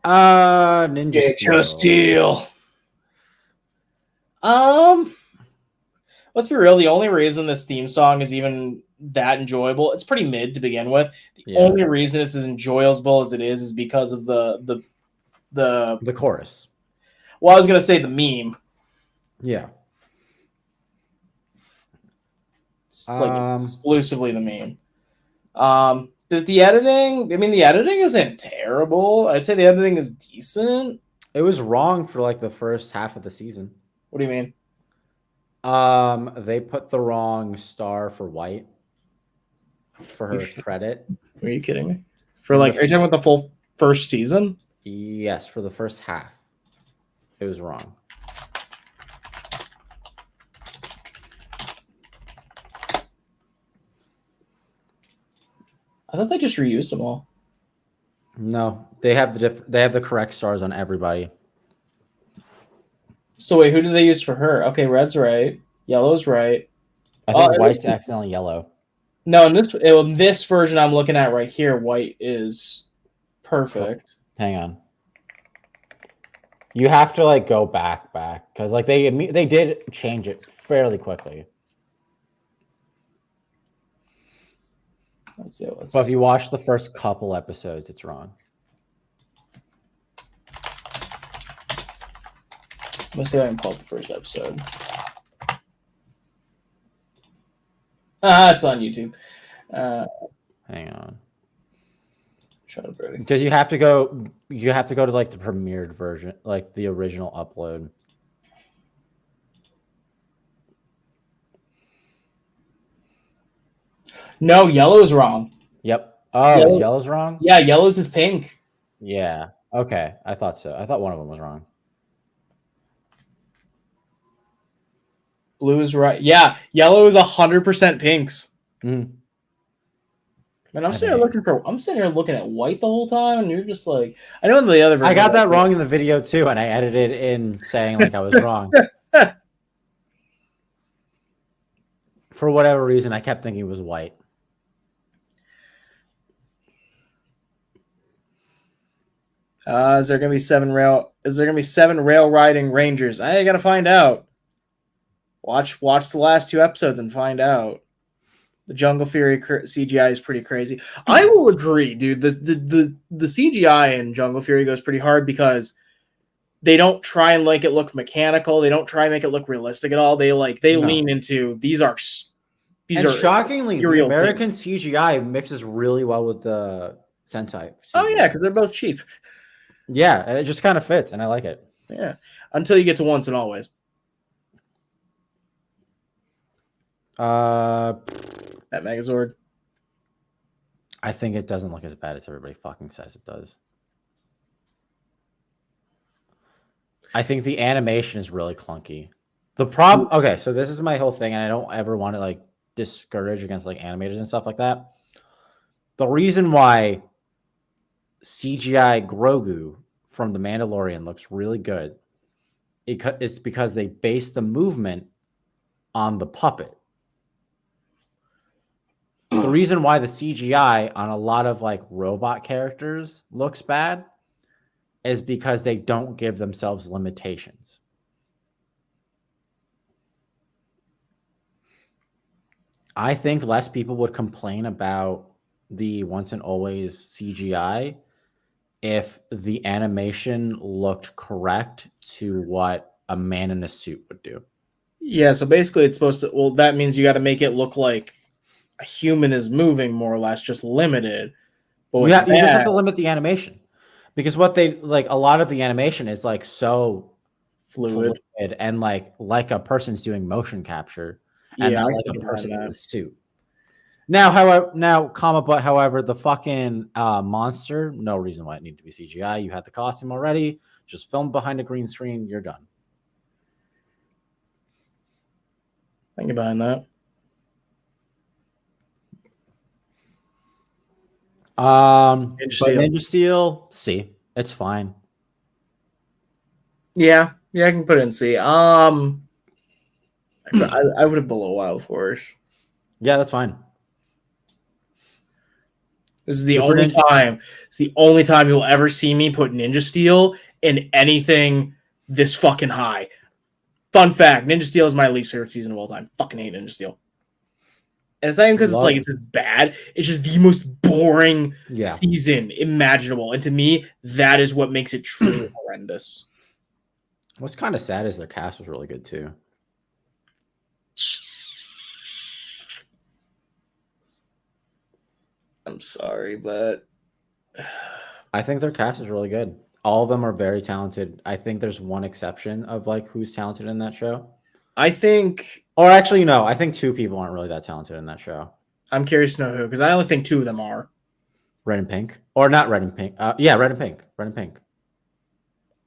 Ninja Steel. Let's be real. The only reason this theme song is even that enjoyable, it's pretty mid to begin with. The only reason it's as enjoyable as it is because of the chorus. Well, I was gonna say the meme. Yeah. It's like exclusively the meme. The editing, I mean, the editing isn't terrible. I'd say the editing is decent. It was wrong for like the first half of the season. What do you mean? They put the wrong star for White for her credit. Are you kidding me? For like, are you talking about the full first season? Yes, for the first half. It was wrong. I thought they just reused them all. No, they have the correct stars on everybody. So wait, who did they use for her? Okay, red's right, yellow's right. I think white's accidentally yellow. No, in this version I'm looking at right here, white is perfect. Hang on. You have to like go back because like they did change it fairly quickly. Let's see. But if you watch the first couple episodes, it's wrong. Let's see if I can pull up the first episode. It's on YouTube. Hang on. Shut up, Brody. Because you have to go to like the premiered version, like the original upload. No, yellow's wrong. Yep. Oh, yellow's wrong? Yeah, yellow's is pink. Yeah. Okay. I thought so. I thought one of them was wrong. Blue is right. Yeah, yellow is 100% pinks. Mm. And I'm sitting here looking at white the whole time, and you're just like, I know in the other version. I got that wrong in the video too, and I edited in saying like I was wrong. For whatever reason, I kept thinking it was white. Is there gonna be 7 rail riding rangers? I gotta find out. Watch the last 2 episodes and find out. The Jungle Fury CGI is pretty crazy. I will agree, dude. The CGI in Jungle Fury goes pretty hard because they don't try and make it look mechanical. They don't try and make it look realistic at all. They lean into these are shockingly, the American CGI mixes really well with the Sentai CGI. Oh yeah, because they're both cheap. Yeah, and it just kind of fits, and I like it. Yeah, until you get to Once and Always. That Megazord. I think it doesn't look as bad as everybody fucking says it does. I think the animation is really clunky. The problem, okay, so this is my whole thing, and I don't ever want to like discourage against like animators and stuff like that. The reason why CGI Grogu from The Mandalorian looks really good is because they base the movement on the puppet. The reason why the CGI on a lot of like robot characters looks bad is because they don't give themselves limitations. I think less people would complain about the Once and Always CGI if the animation looked correct to what a man in a suit would do. Yeah, so basically it's supposed to, well, that means you got to make it look like a human is moving more or less, just limited. But you just have to limit the animation because what they like, a lot of the animation is like so fluid and like a person's doing motion capture and not like a person in a suit. Now, however, the fucking monster, no reason why it needed to be CGI. You had the costume already. Just film behind a green screen. You're done. Think behind that. Ninja Steel, C. It's fine. Yeah, I can put it in C. I would have below Wild Force. Yeah, that's fine. This is the only time. It's the only time you'll ever see me put Ninja Steel in anything this fucking high. Fun fact: Ninja Steel is my least favorite season of all time. Fucking hate Ninja Steel. And it's not even because it's like it's just bad. It's just the most boring season imaginable. And to me, that is what makes it truly horrendous. What's kind of sad is their cast was really good too. I'm sorry, but I think their cast is really good. All of them are very talented. I think there's one exception of like who's talented in that show. I think, or actually, no, I think two people aren't really that talented in that show. I'm curious to know who, because I only think two of them are. Red and Pink, or not Red and Pink. Yeah, Red and Pink. Red and Pink.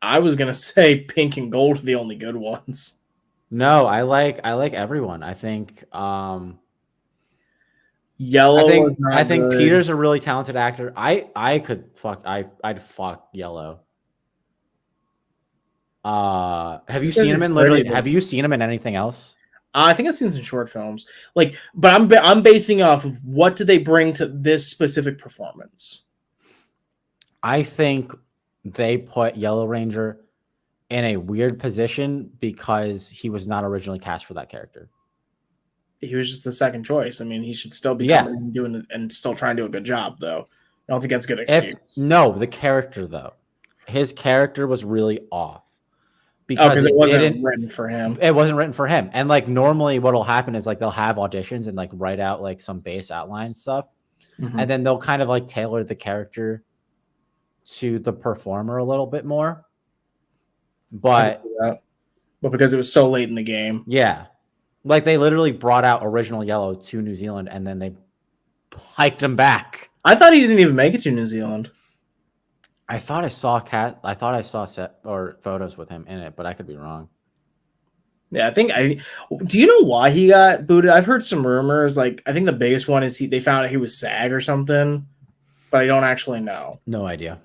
I was gonna say Pink and Gold are the only good ones. No, I like everyone. I think Yellow. I think Peter's a really talented actor. I'd fuck Yellow. Have you seen him in literally? Have you seen him in anything else? I think I've seen some short films. Like, but I'm basing off of what do they bring to this specific performance. I think they put Yellow Ranger in a weird position because he was not originally cast for that character. He was just the second choice. I mean, he should still be coming and doing it and still trying to do a good job, though. I don't think that's a good excuse. No, the character though, his character was really off because it wasn't written for him. It wasn't written for him, and like normally, what'll happen is like they'll have auditions and like write out like some base outline stuff, and then they'll kind of like tailor the character to the performer a little bit more. But because it was so late in the game, like they literally brought out original Yellow to New Zealand and then they hiked him back. I thought he didn't even make it to New Zealand. I thought I saw Seth or photos with him in it, but I could be wrong. Yeah, do you know why he got booted? I've heard some rumors. Like, I think the biggest one is they found out he was SAG or something, but I don't actually know. No idea.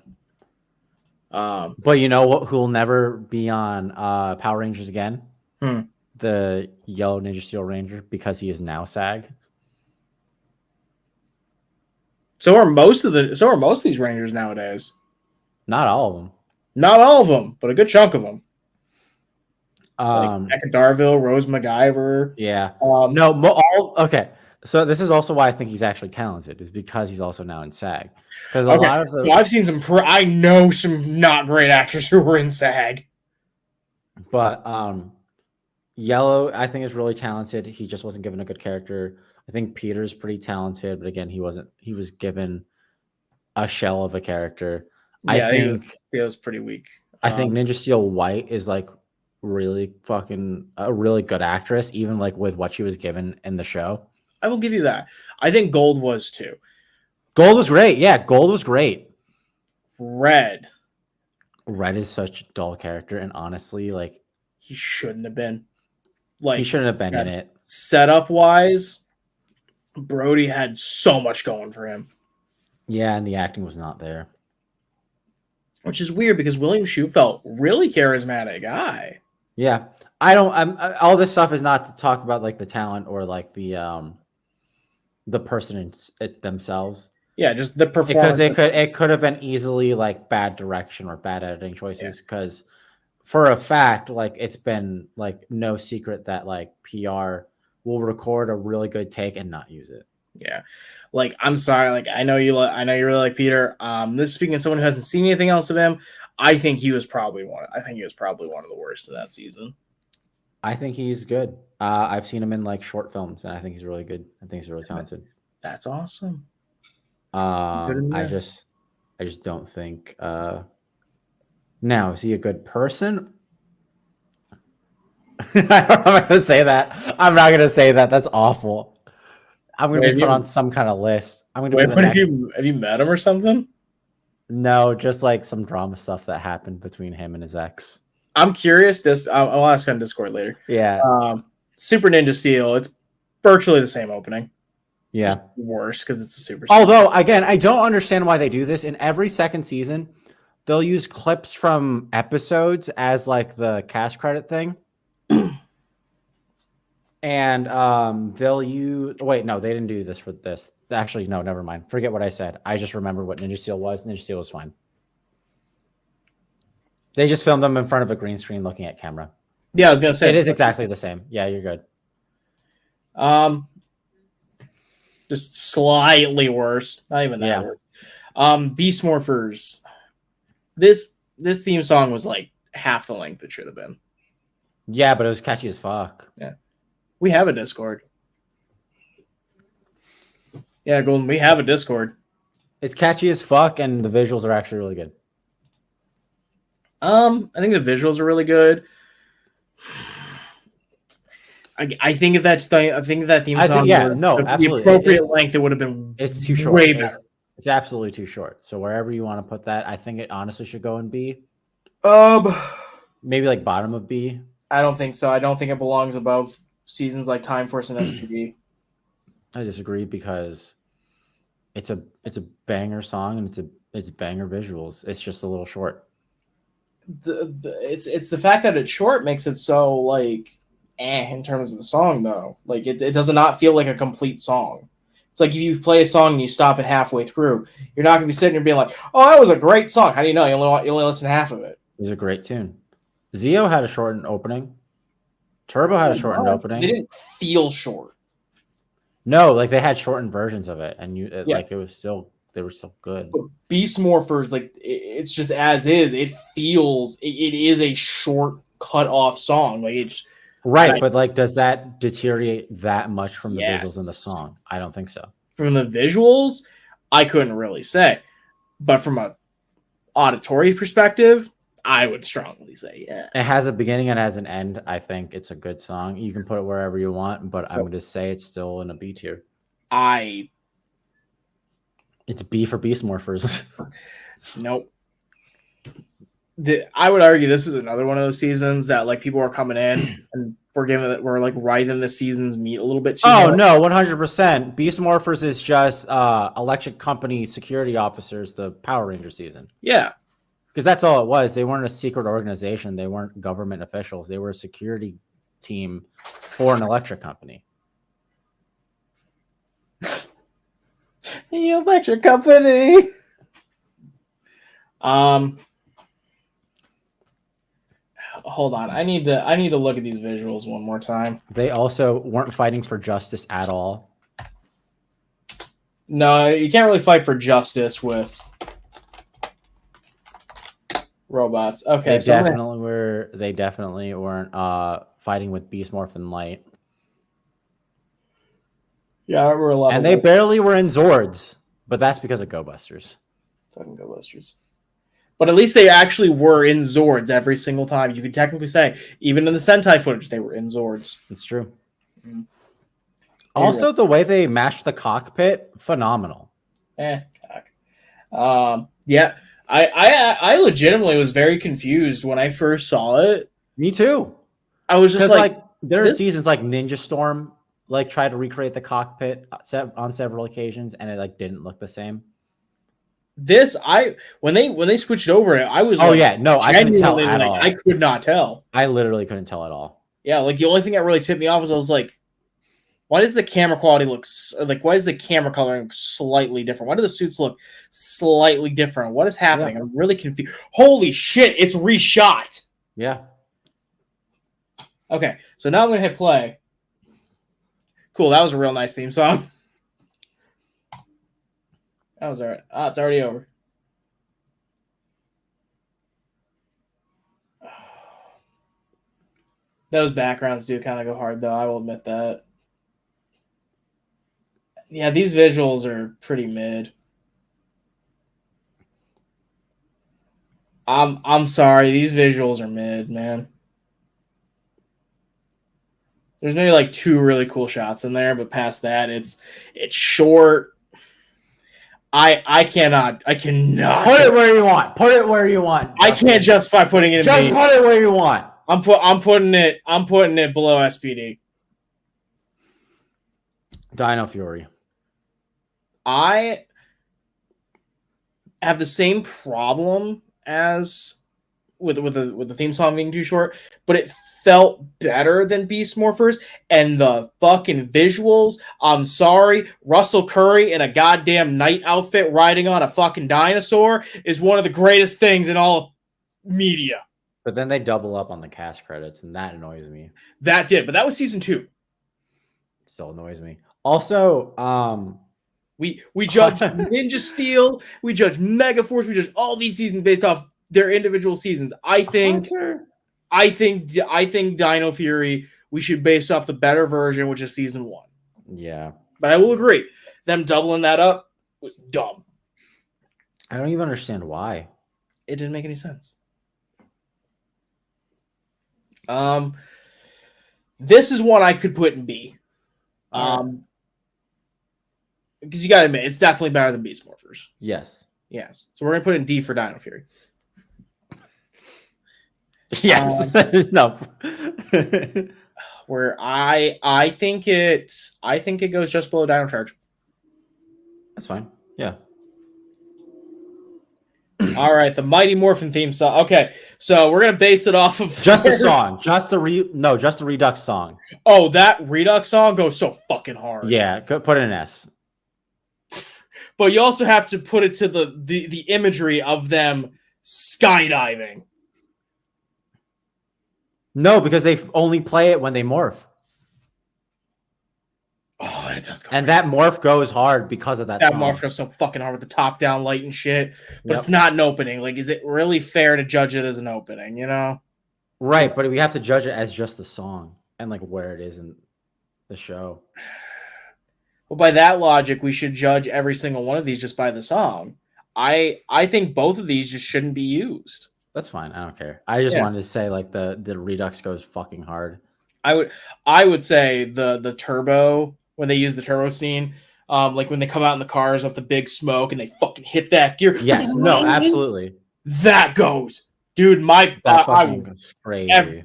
But you know what? Who will never be on Power Rangers again? The Yellow Ninja Steel Ranger, because he is now SAG. So are most of these Rangers nowadays. Not all of them. Not all of them, but a good chunk of them. Like Darville, Rose MacGyver. Yeah. Okay. So this is also why I think he's actually talented, is because he's also now in SAG. Because a lot of the I've seen some. I know some not great actors who were in SAG. But Yellow, I think, is really talented. He just wasn't given a good character. I think Peter's pretty talented, but again, he wasn't. He was given a shell of a character. Yeah, I think he was pretty weak. I think Ninja Steel White is like really fucking a really good actress, even like with what she was given in the show. I will give you that. I think Gold was too. Gold was great. Yeah, Gold was great. Red is such a dull character, and honestly, like he shouldn't have been. Like he shouldn't have been in it. Setup wise, Brody had so much going for him. Yeah, and the acting was not there. Which is weird because William Shue felt really charismatic guy. Yeah. All this stuff is not to talk about like the talent or like the person themselves. Yeah, just the performance. Because it could have been easily like bad direction or bad editing choices. Because for a fact, like it's been like no secret that like PR will record a really good take and not use it. Yeah, like I'm sorry, like I know you really like Peter. This is speaking of someone who hasn't seen anything else of him. I think he was probably one of the worst of that season. I think he's good. I've seen him in like short films, and I think he's really good. I think he's really talented. That's awesome. I just don't think. Now, is he a good person? I'm not gonna say that. I'm not gonna say that. That's awful. I'm gonna be put on some kind of list. I'm gonna. Have you met him or something? No, just like some drama stuff that happened between him and his ex. I'm curious. I'll ask on Discord later. Yeah. Super Ninja Steel. It's virtually the same opening. Yeah. Just worse because it's a super. Although, again, I don't understand why they do this. In every second season, they'll use clips from episodes as like the cast credit thing. And they'll use. Wait, no, they didn't do this for this. Actually, no, never mind. Forget what I said. I just remembered what Ninja Steel was. Ninja Steel was fine. They just filmed them in front of a green screen looking at camera. Yeah, I was gonna say it is exactly the same. Yeah, you're good. Just slightly worse. Not even that worse. Beast Morphers. This theme song was like half the length it should have been. Yeah, but it was catchy as fuck. Yeah. We have a Discord. Yeah, Golden, we have a Discord. It's catchy as fuck, and the visuals are actually really good. I think the visuals are really good. I think if that theme song the appropriate length, it would have been. It's too short. Way better. It's absolutely too short. So wherever you want to put that, I think it honestly should go in B. Maybe like bottom of B. I don't think so. I don't think it belongs above seasons like Time Force and SPD. I disagree because it's a banger song and it's banger visuals. It's just a little short. It's the fact that it's short makes it so like in terms of the song though. Like it does not feel like a complete song. It's like if you play a song and you stop it halfway through, you're not gonna be sitting there being like, "Oh, that was a great song." How do you know? You only listen to half of it. It was a great tune. Zeo had a shortened opening. Turbo had a shortened opening. They didn't feel short. No, like they had shortened versions of it, and like it was still they were still good. But Beast Morphers, like it's just as is. It feels it is a short cut off song. Like it's right, but like does that deteriorate that much from the visuals in the song? I don't think so. From the visuals, I couldn't really say, but from a auditory perspective, I would strongly say yeah. It has a beginning and has an end. I think it's a good song. You can put it wherever you want, but I'm going to say it's still in a B tier. It's B for Beast Morphers. Nope. I would argue this is another one of those seasons that like people are coming in and we're like right in the season's meat a little bit too. Oh no, 100%. Beast Morphers is just Electric Company security officers, the Power Ranger season. Yeah. Because that's all it was. They weren't a secret organization. They weren't government officials. They were a security team for an electric company. The electric company. Hold on. I need to look at these visuals one more time. They also weren't fighting for justice at all. No, you can't really fight for justice with robots. Okay, they definitely weren't fighting with Beast Morph and Light. Yeah, we're a lot. And they barely were in Zords, but that's because of Go Busters. Fucking Go Busters. But at least they actually were in Zords every single time. You could technically say, even in the Sentai footage, they were in Zords. It's true. Mm-hmm. Also, the way they mashed the cockpit, phenomenal. Cock. Yeah. I legitimately was very confused when I first saw it. Me too. I was just like there are seasons like Ninja Storm like tried to recreate the cockpit on several occasions, and it like didn't look the same. When they switched over it, I was I couldn't tell at all. I could not tell. I literally couldn't tell at all. Yeah, like the only thing that really tipped me off was I was like, why does the camera quality look like? Why is the camera coloring slightly different? Why do the suits look slightly different? What is happening? Yeah. I'm really confused. Holy shit! It's reshot. Yeah. Okay, so now I'm gonna hit play. Cool. That was a real nice theme song. That was all right. It's already over. Those backgrounds do kind of go hard, though. I will admit that. Yeah, these visuals are pretty mid. I'm sorry, these visuals are mid, man. There's maybe like 2 really cool shots in there, but past that, it's short. I cannot put it where you want. Put it where you want. Justin. I can't justify putting it in just B. Put it where you want. I'm putting it below SPD. Dino Fury. I have the same problem as with the theme song being too short, but it felt better than Beast Morphers, and the fucking visuals. I'm sorry, Russell Curry in a goddamn knight outfit riding on a fucking dinosaur is one of the greatest things in all of media. But then they double up on the cast credits, and that annoys me. That did, but that was season 2. It still annoys me. Also, we judge Ninja Steel, we judge Megaforce, we judge all these seasons based off their individual seasons. I think Dino Fury we should base off the better version, which is season 1. Yeah. But I will agree, them doubling that up was dumb. I don't even understand why. It didn't make any sense. This is one I could put in B. Because you gotta admit, it's definitely better than Beast Morphers. Yes. Yes. So we're gonna put in D for Dino Fury. Yes. No. Where I think it goes just below Dino Charge. That's fine. Yeah. All right, the Mighty Morphin theme song. Okay, so we're gonna base it off of just the song, just the Redux song. Oh, that Redux song goes so fucking hard. Yeah, put in an S. But you also have to put it to the imagery of them skydiving. No, because they only play it when they morph. Oh, it does go and hard. That morph goes hard because of that song. That morph goes so fucking hard with the top-down light and shit. But It's not an opening. Like, is it really fair to judge it as an opening, you know? Right, but we have to judge it as just the song and, like, where it is in the show. Well, by that logic, we should judge every single one of these just by the song. I think both of these just shouldn't be used. That's fine. I don't care. I just wanted to say, like, the Redux goes fucking hard. I would say the turbo, when they use the turbo scene, like when they come out in the cars off the big smoke and they fucking hit that gear. Yes, no, absolutely. That goes, dude. That fucking goes crazy.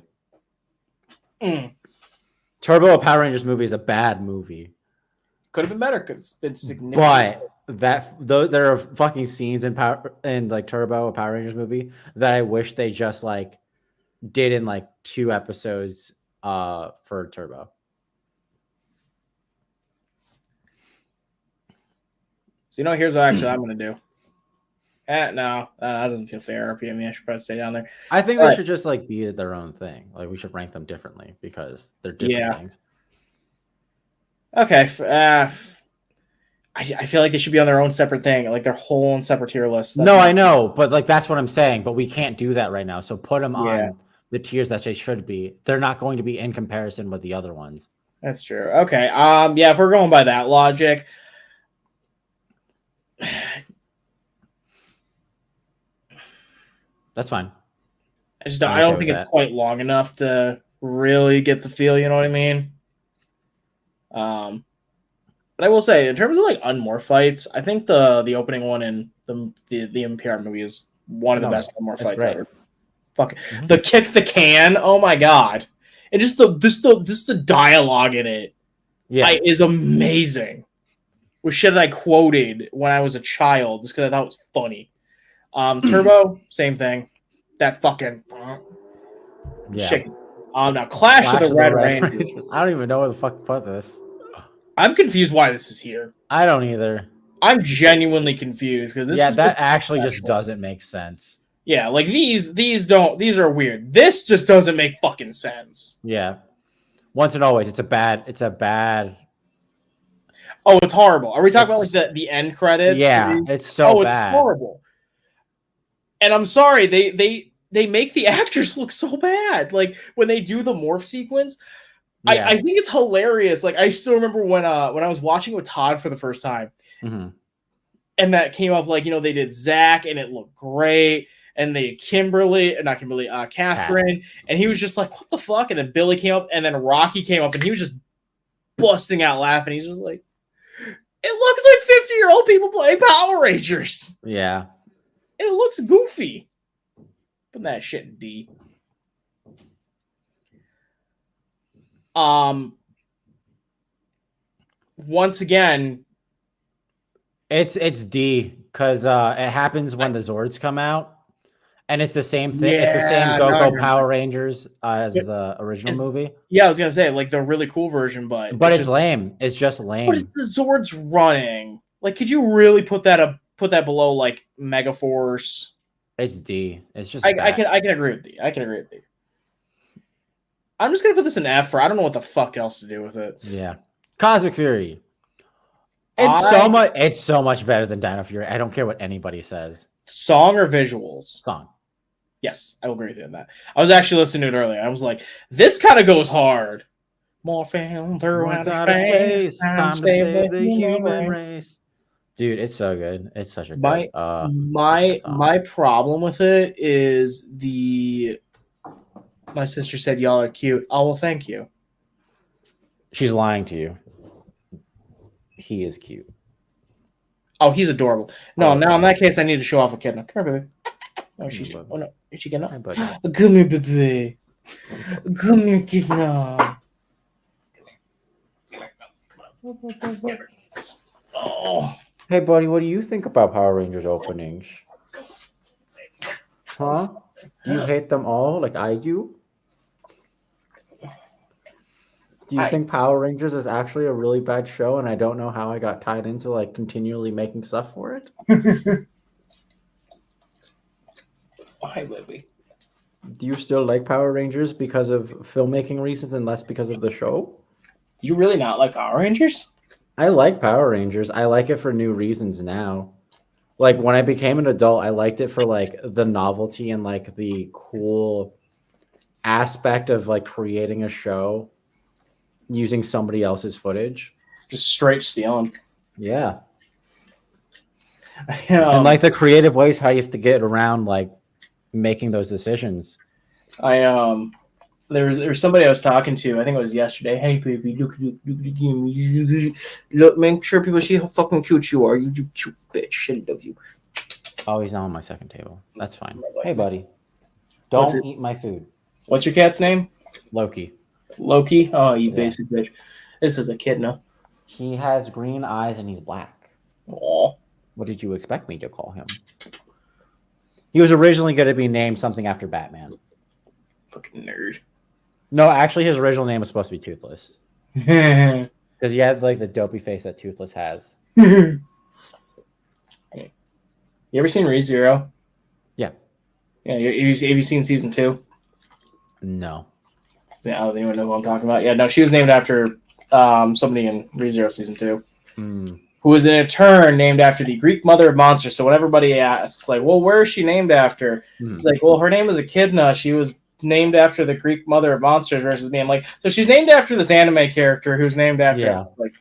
Turbo, a Power Rangers movie, is a bad movie. Could have been better. Could have been significant. But there are fucking scenes in like Turbo, a Power Rangers movie, that I wish they just like did in like 2 episodes for Turbo. So here's what actually I'm gonna do. No, that doesn't feel fair. RPM, I should probably stay down there. I think they should just like be their own thing. Like we should rank them differently because they're different things. Okay. I feel like they should be on their own separate thing, like their whole own separate tier list. I know, but like that's what I'm saying. But we can't do that right now. So put them on the tiers that they should be. They're not going to be in comparison with the other ones. That's true. Okay. Yeah, if we're going by that logic, that's fine. I don't think it's quite long enough to really get the feel. You know what I mean? But I will say, in terms of like unmorph fights, I think the opening one in the NPR movie is one of the best unmorph fights ever. Fuck the kick the can! Oh my god! And just the dialogue in it, is amazing. With shit that I quoted when I was a child, just because I thought it was funny. Turbo, same thing. That fucking shit. Now Clash of the Red Rangers. I don't even know where the fuck to put this. I'm confused why this is here. I don't either. I'm genuinely confused because this. Yeah, that actually just doesn't make sense. Yeah, like these are weird. This just doesn't make fucking sense. Yeah. Once and always, it's a bad. Oh, it's horrible. Are we talking about like the end credits? Yeah, it's so bad. It's horrible. And I'm sorry, they make the actors look so bad. Like when they do the morph sequence. Yeah. I think it's hilarious. Like I still remember when I was watching with Todd for the first time, and that came up. Like they did Zach, and it looked great, and they did Catherine, and he was just like, "What the fuck?" And then Billy came up, and then Rocky came up, and he was just busting out laughing. He's just like, "It looks like 50-year-old people playing Power Rangers." Yeah, and it looks goofy. Put that shit in D. Once again, it's D because it happens when the Zords come out, And it's the same thing. It's the same Yeah, Go-Go Power Rangers as But the original movie. yeah, I was gonna say like the really cool version, but But it's just lame. It's just but lame. it's the Zords running. Like, could you really put that below like Megaforce? It's D. It's just I bad. can agree with you. I can agree with you. I'm just gonna put this in F for I don't know what the fuck else to do with it. Yeah. Cosmic Fury. It's so much better than Dino Fury. I don't care what anybody says. Song or visuals? Song. Yes, I will agree with you on that. I was actually listening to it earlier. I was like, this kind of goes hard. Morphing through outer space. Time to save the human race. Dude, it's so good. It's such a good my problem with it is my sister said y'all are cute. Oh well, thank you. She's lying to you. He is cute. Oh, he's adorable. No, now in that case, I need to show off a kid. Now, come here, baby. Oh, no, is she getting up? Come here, baby. Come here, kid. Now. Oh. Hey, buddy, what do you think about Power Rangers openings? Huh? You hate them all like I do? Do you think Power Rangers is actually a really bad show and I don't know how I got tied into like continually making stuff for it? Hi, baby. Do you still like Power Rangers because of filmmaking reasons and less because of the show? Do you really not like Power Rangers? I like Power Rangers. I like it for new reasons now. Like when I became an adult, I liked it for like the novelty and like the cool aspect of like creating a show using somebody else's footage. Just straight stealing. Yeah. And like the creative ways how you have to get around like making those decisions. There was somebody I was talking to, I think it was yesterday. Hey baby, look at the game. Look, make sure people see how fucking cute you are. You cute bitch. I love you. Oh, he's not on my second table. That's fine. Hey buddy. Don't eat my food. What's your cat's name? Loki. Loki? Oh, you basic bitch. This is a kid now. He has green eyes and he's black. Aw. What did you expect me to call him? He was originally going to be named something after Batman. Fucking nerd. No, actually, his original name was supposed to be Toothless. Because he had like the dopey face that Toothless has. You ever seen ReZero? Yeah. Yeah. Have you seen season 2? No. Yeah, I don't even know who I'm talking about. Yeah, no, she was named after somebody in ReZero season 2. Who was in turn named after the Greek mother of monsters. So when everybody asks, like, well, where is she named after? It's like, well, her name is Echidna. She was named after the Greek mother of monsters versus me. I'm like, so she's named after this anime character who's named after like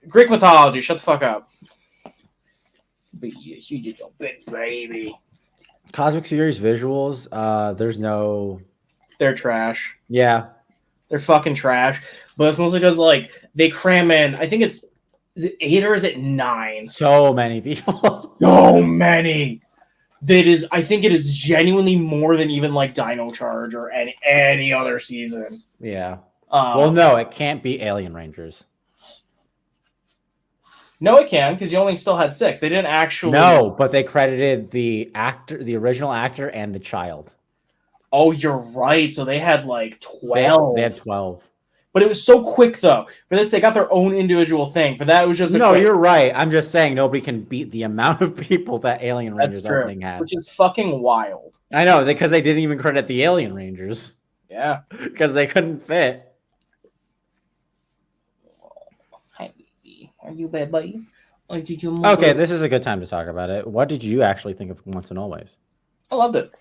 Greek mythology. Shut the fuck up. But yeah, she's just a big baby. Cosmic Fury's visuals, They're trash. Yeah. They're fucking trash. But it's mostly because like they cram in, I think is it 8 or is it 9? So many people. So many. I think it is genuinely more than even like Dino Charge or any other season. Yeah. Well, no, it can't be Alien Rangers. No, it can, because you only still had 6. They didn't actually. No, but they credited the actor, the original actor, and the child. Oh, you're right. So they had like 12. They had 12. But it was so quick, though. For this, they got their own individual thing. For that, it was just no. You're right. I'm just saying nobody can beat the amount of people that Alien Rangers opening had, which is fucking wild. I know, because they didn't even credit the Alien Rangers. Yeah, because they couldn't fit. Hi, baby. Are you bad, buddy? Or did you? Okay, this is a good time to talk about it. What did you actually think of Once and Always? I loved it.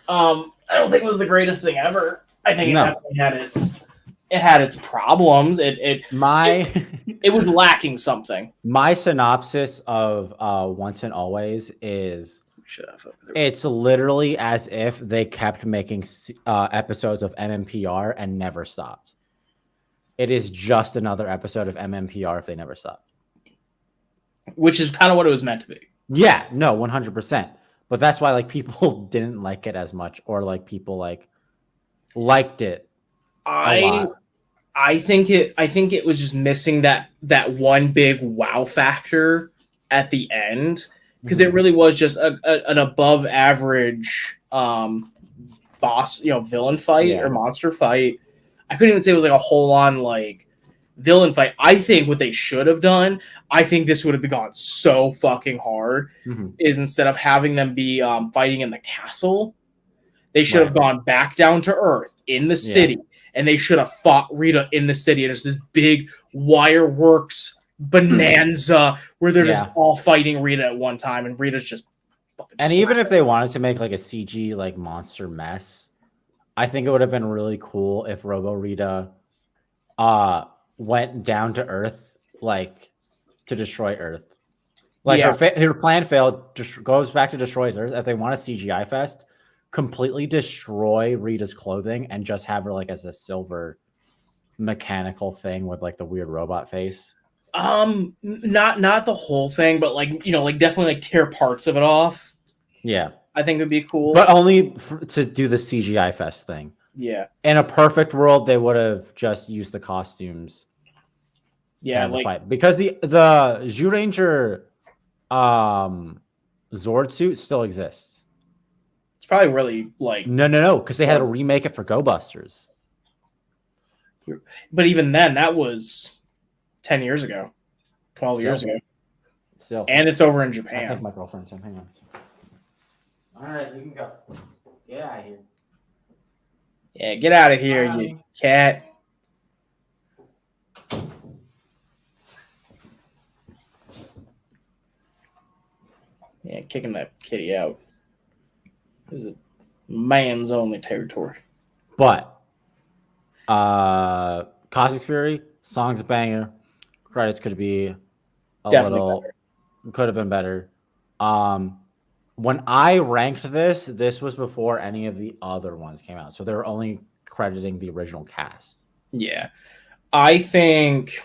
I don't think it was the greatest thing ever. I think it definitely had its problems. It was lacking something. My synopsis of Once and Always is it's literally as if they kept making episodes of MMPR and never stopped. It is just another episode of MMPR if they never stopped. Which is kind of what it was meant to be. Yeah, no, 100%. But that's why like people didn't like it as much, or like people like liked it. I think it was just missing that one big wow factor at the end, because it really was just an above average boss, villain fight or monster fight. I couldn't even say it was like a whole on like villain fight. I think what they should have done, I think this would have gone so fucking hard, is instead of having them be fighting in the castle, they should have gone back down to Earth in the city, and they should have fought Rita in the city. And it's this big wireworks bonanza where they're just all fighting Rita at one time, and Rita's just fucking. And even if they wanted to make like a CG like monster mess, I think it would have been really cool if Robo Rita went down to Earth like to destroy Earth. Like her plan failed, just goes back to destroys Earth. If they want a CGI fest, completely destroy Rita's clothing and just have her like as a silver mechanical thing with like the weird robot face. Not the whole thing, but like like definitely like tear parts of it off. Yeah, I think it'd be cool, but only to do the CGI fest thing. Yeah, in a perfect world, they would have just used the costumes. Yeah, like fight. Because the Zyuranger Zord suit still exists. It's probably really like no, because they had to remake it for Go Busters. But even then, that was 10 years ago, 12 years ago. Still, and it's over in Japan. I think my girlfriend's home. Hang on. All right, you can go. Get out of here. Yeah, get out of here, you cat. Yeah, kicking that kitty out. This is man's only territory. But Cosmic Fury, song's a banger. Credits could be could have been better. When I ranked this was before any of the other ones came out. So they're only crediting the original cast. Yeah. I think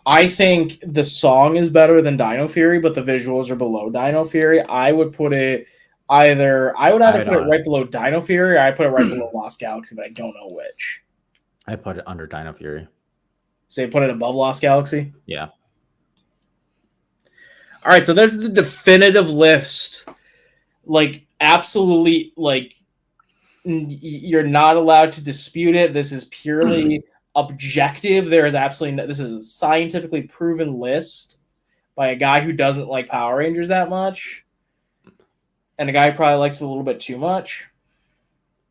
the song is better than Dino Fury, but the visuals are below Dino Fury. I would put it either put it right below Dino Fury, or I'd put it right below Lost Galaxy, but I don't know which. I put it under Dino Fury. So you put it above Lost Galaxy? Yeah. All right, so there's the definitive list. Like, absolutely, like, you're not allowed to dispute it. This is purely objective. There is absolutely no, this is a scientifically proven list by a guy who doesn't like Power Rangers that much, and a guy who probably likes it a little bit too much.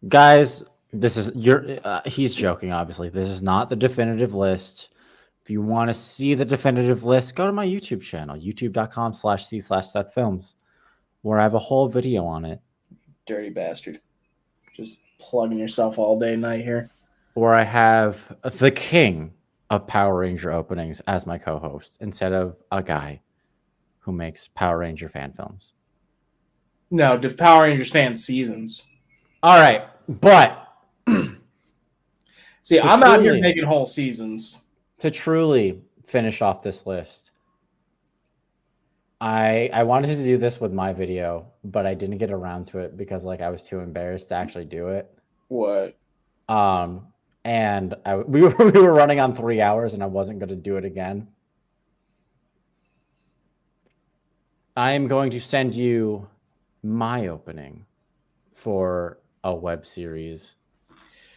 Guys, this is he's joking, obviously. This is not the definitive list. If you want to see the definitive list, go to my YouTube channel, youtube.com/c/SethFilms, where I have a whole video on it. Dirty bastard. Just plugging yourself all day and night here. Where I have the king of Power Ranger openings as my co-host instead of a guy who makes Power Ranger fan films. No, Power Rangers fan seasons. All right, but see, I'm out here making whole seasons. To truly finish off this list, I wanted to do this with my video, but I didn't get around to it because like I was too embarrassed to actually do it. What? And we were running on 3 hours, and I wasn't going to do it again. I am going to send you my opening for a web series,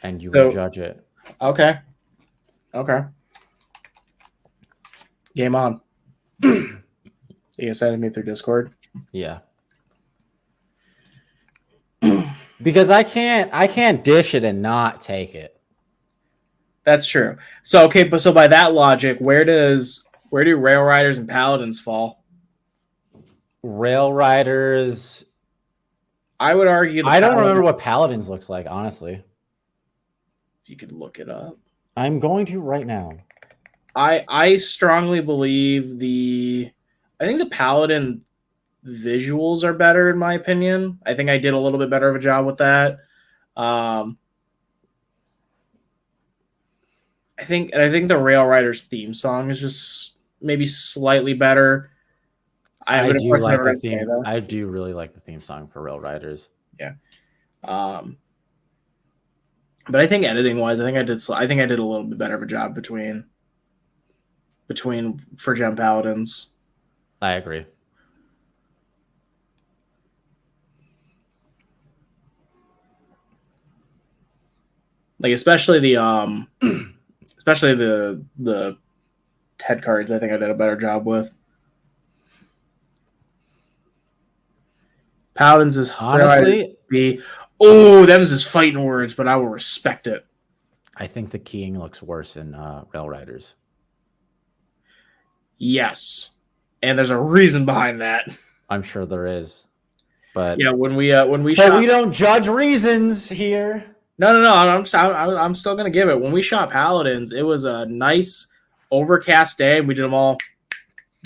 and you will judge it. Okay. Game on. You sending me through Discord? Yeah. Because I can't dish it and not take it. That's true. So okay, but so by that logic, where do Rail Riders and Paladins fall? Rail Riders, I would argue I don't remember what Paladins looks like, honestly. You could look it up. I'm going to right now. I strongly believe I think the Paladin visuals are better in my opinion. I think I did a little bit better of a job with that. I think the Rail Riders theme song is just maybe slightly better. I do like the theme. I do really like the theme song for Rail Riders. Yeah. But I think editing wise, I think I did a little bit better of a job between for Gem Paladins. I agree. Like especially especially the head cards. I think I did a better job with. Paladins is Honestly, the them's is fighting words, but I will respect it. I think the keying looks worse in Rail Riders. Yes, and there's a reason behind that. I'm sure there is, but yeah, when we but shot, we don't judge reasons here. no. I'm still gonna give it. When we shot Paladins, it was a nice overcast day, and we did them all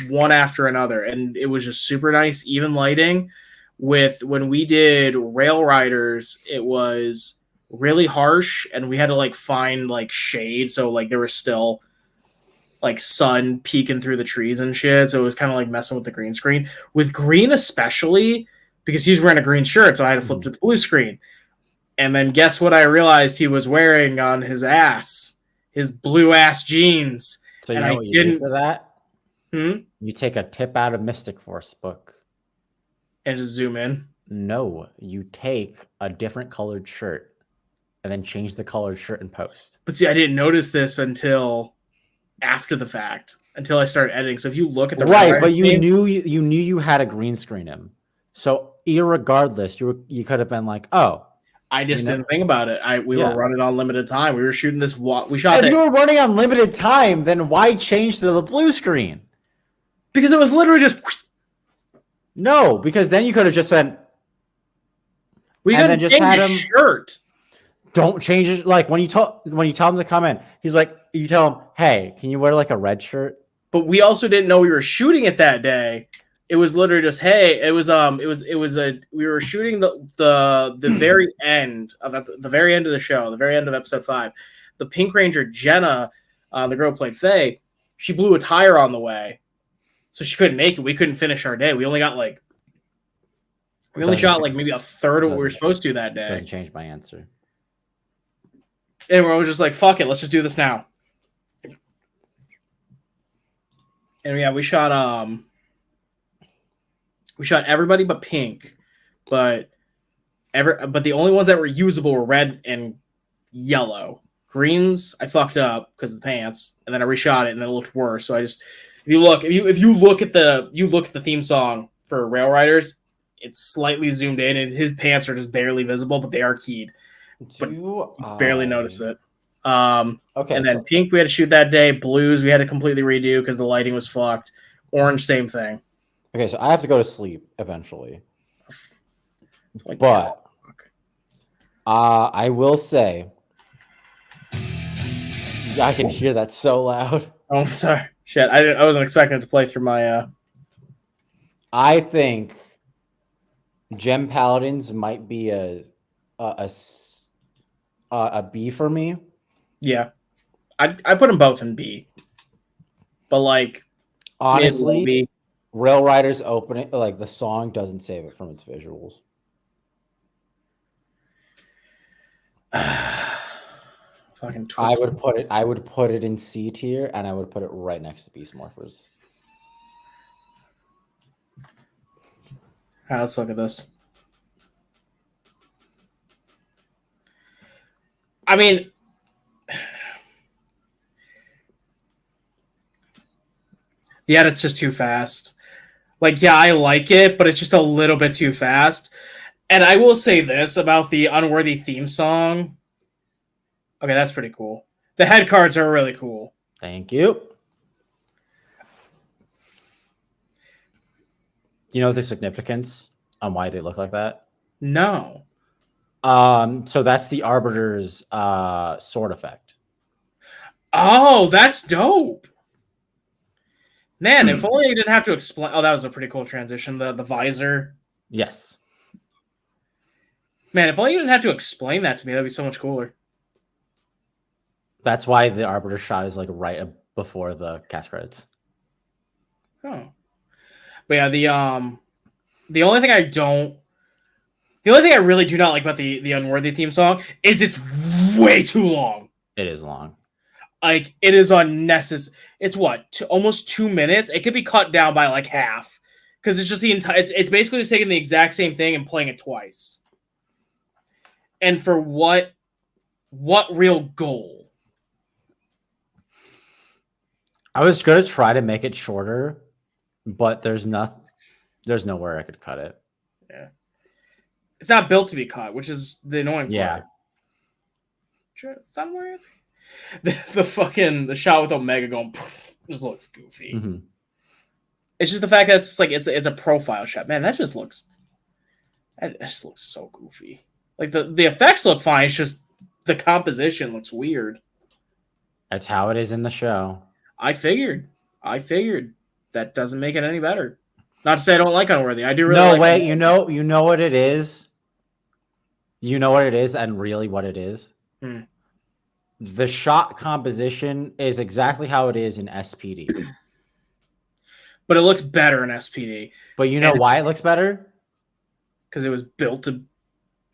one after another, and it was just super nice, even lighting. With when we did Rail Riders, it was really harsh, and we had to like find like shade, so like there was still like sun peeking through the trees and shit. So it was kind of like messing with the green screen. With green, especially because he was wearing a green shirt, so I had to flip to the blue screen. And then guess what? I realized he was wearing on his ass, his blue ass jeans. So you and know I what you didn't do for that? Hmm? You take a tip out of Mystic Force book. And just zoom in. No, you take a different colored shirt and then change the colored shirt in post. But see, I didn't notice this until after the fact, until I started editing. So if you look at the but you knew you had a green screen him. So irregardless, you could have been like, oh. I just didn't think about it. We were running on limited time. We were shooting this. We shot. If you were running on limited time, then why change to the blue screen? Because it was literally just. No, because then you could have just been. We and then just had him shirt. Don't change it. Like when you tell him to come in, he's like, you tell him, hey, can you wear like a red shirt? But we also didn't know we were shooting it that day. It was literally just, hey, we were shooting the very end of the show, the very end of episode 5. The Pink Ranger Jenna, the girl who played Faye, she blew a tire on the way, so she couldn't make it. We couldn't finish our day. We only got shot maybe a third of what we were supposed to that day. Doesn't change my answer. And we're just like, fuck it, let's just do this now. And yeah, we shot everybody but Pink, but the only ones that were usable were red and yellow. Greens, I fucked up because of the pants, and then I reshot it, and then it looked worse. So I just, if you look at the theme song for Rail Riders, it's slightly zoomed in, and his pants are just barely visible, but they are keyed. But you barely notice it. Okay. And then Pink, we had to shoot that day. Blues, we had to completely redo because the lighting was fucked. Orange, same thing. Okay, so I have to go to sleep eventually. But I will say, I can hear that so loud. Oh, I'm sorry. Shit, I wasn't expecting it to play through my. I think Gem Paladins might be a B for me. Yeah, I put them both in B. But like, honestly, Rail Riders opening, like the song doesn't save it from its visuals. Fucking I would put it in C tier, and I would put it right next to Beast Morphers. Let's look at this. I mean, the edit's just too fast. Like, yeah, I like it, but it's just a little bit too fast. And I will say this about the Unworthy theme song. Okay, that's pretty cool. The head cards are really cool. Thank you. Do you know the significance on why they look like that? No. So that's the Arbiter's sword effect. Oh, that's dope. Man, if only you didn't have to explain. Oh, that was a pretty cool transition. The visor. Yes. Man, if only you didn't have to explain that to me, that'd be so much cooler. That's why the Arbiter shot is like right before the cast credits. Oh. But yeah, the only thing I really do not like about the Unworthy theme song is it's way too long. It is long. Like, it is unnecessary. It's what? Almost 2 minutes? It could be cut down by like half. Because it's just the entire... It's basically just taking the exact same thing and playing it twice. And for what What real goal? I was gonna try to make it shorter, but there's nowhere I could cut it. Yeah. It's not built to be cut, which is the annoying part. Somewhere. The shot with Omega going just looks goofy. Mm-hmm. It's just the fact that it's a profile shot. Man, that just looks so goofy. Like the effects look fine. It's just the composition looks weird. That's how it is in the show. I figured that doesn't make it any better. Not to say I don't like Unworthy. I do really. No, like wait. You know what it is. You know what it is, and really what it is. The shot composition is exactly how it is in SPD. But it looks better in SPD. But you know why it looks better? Because it was built to.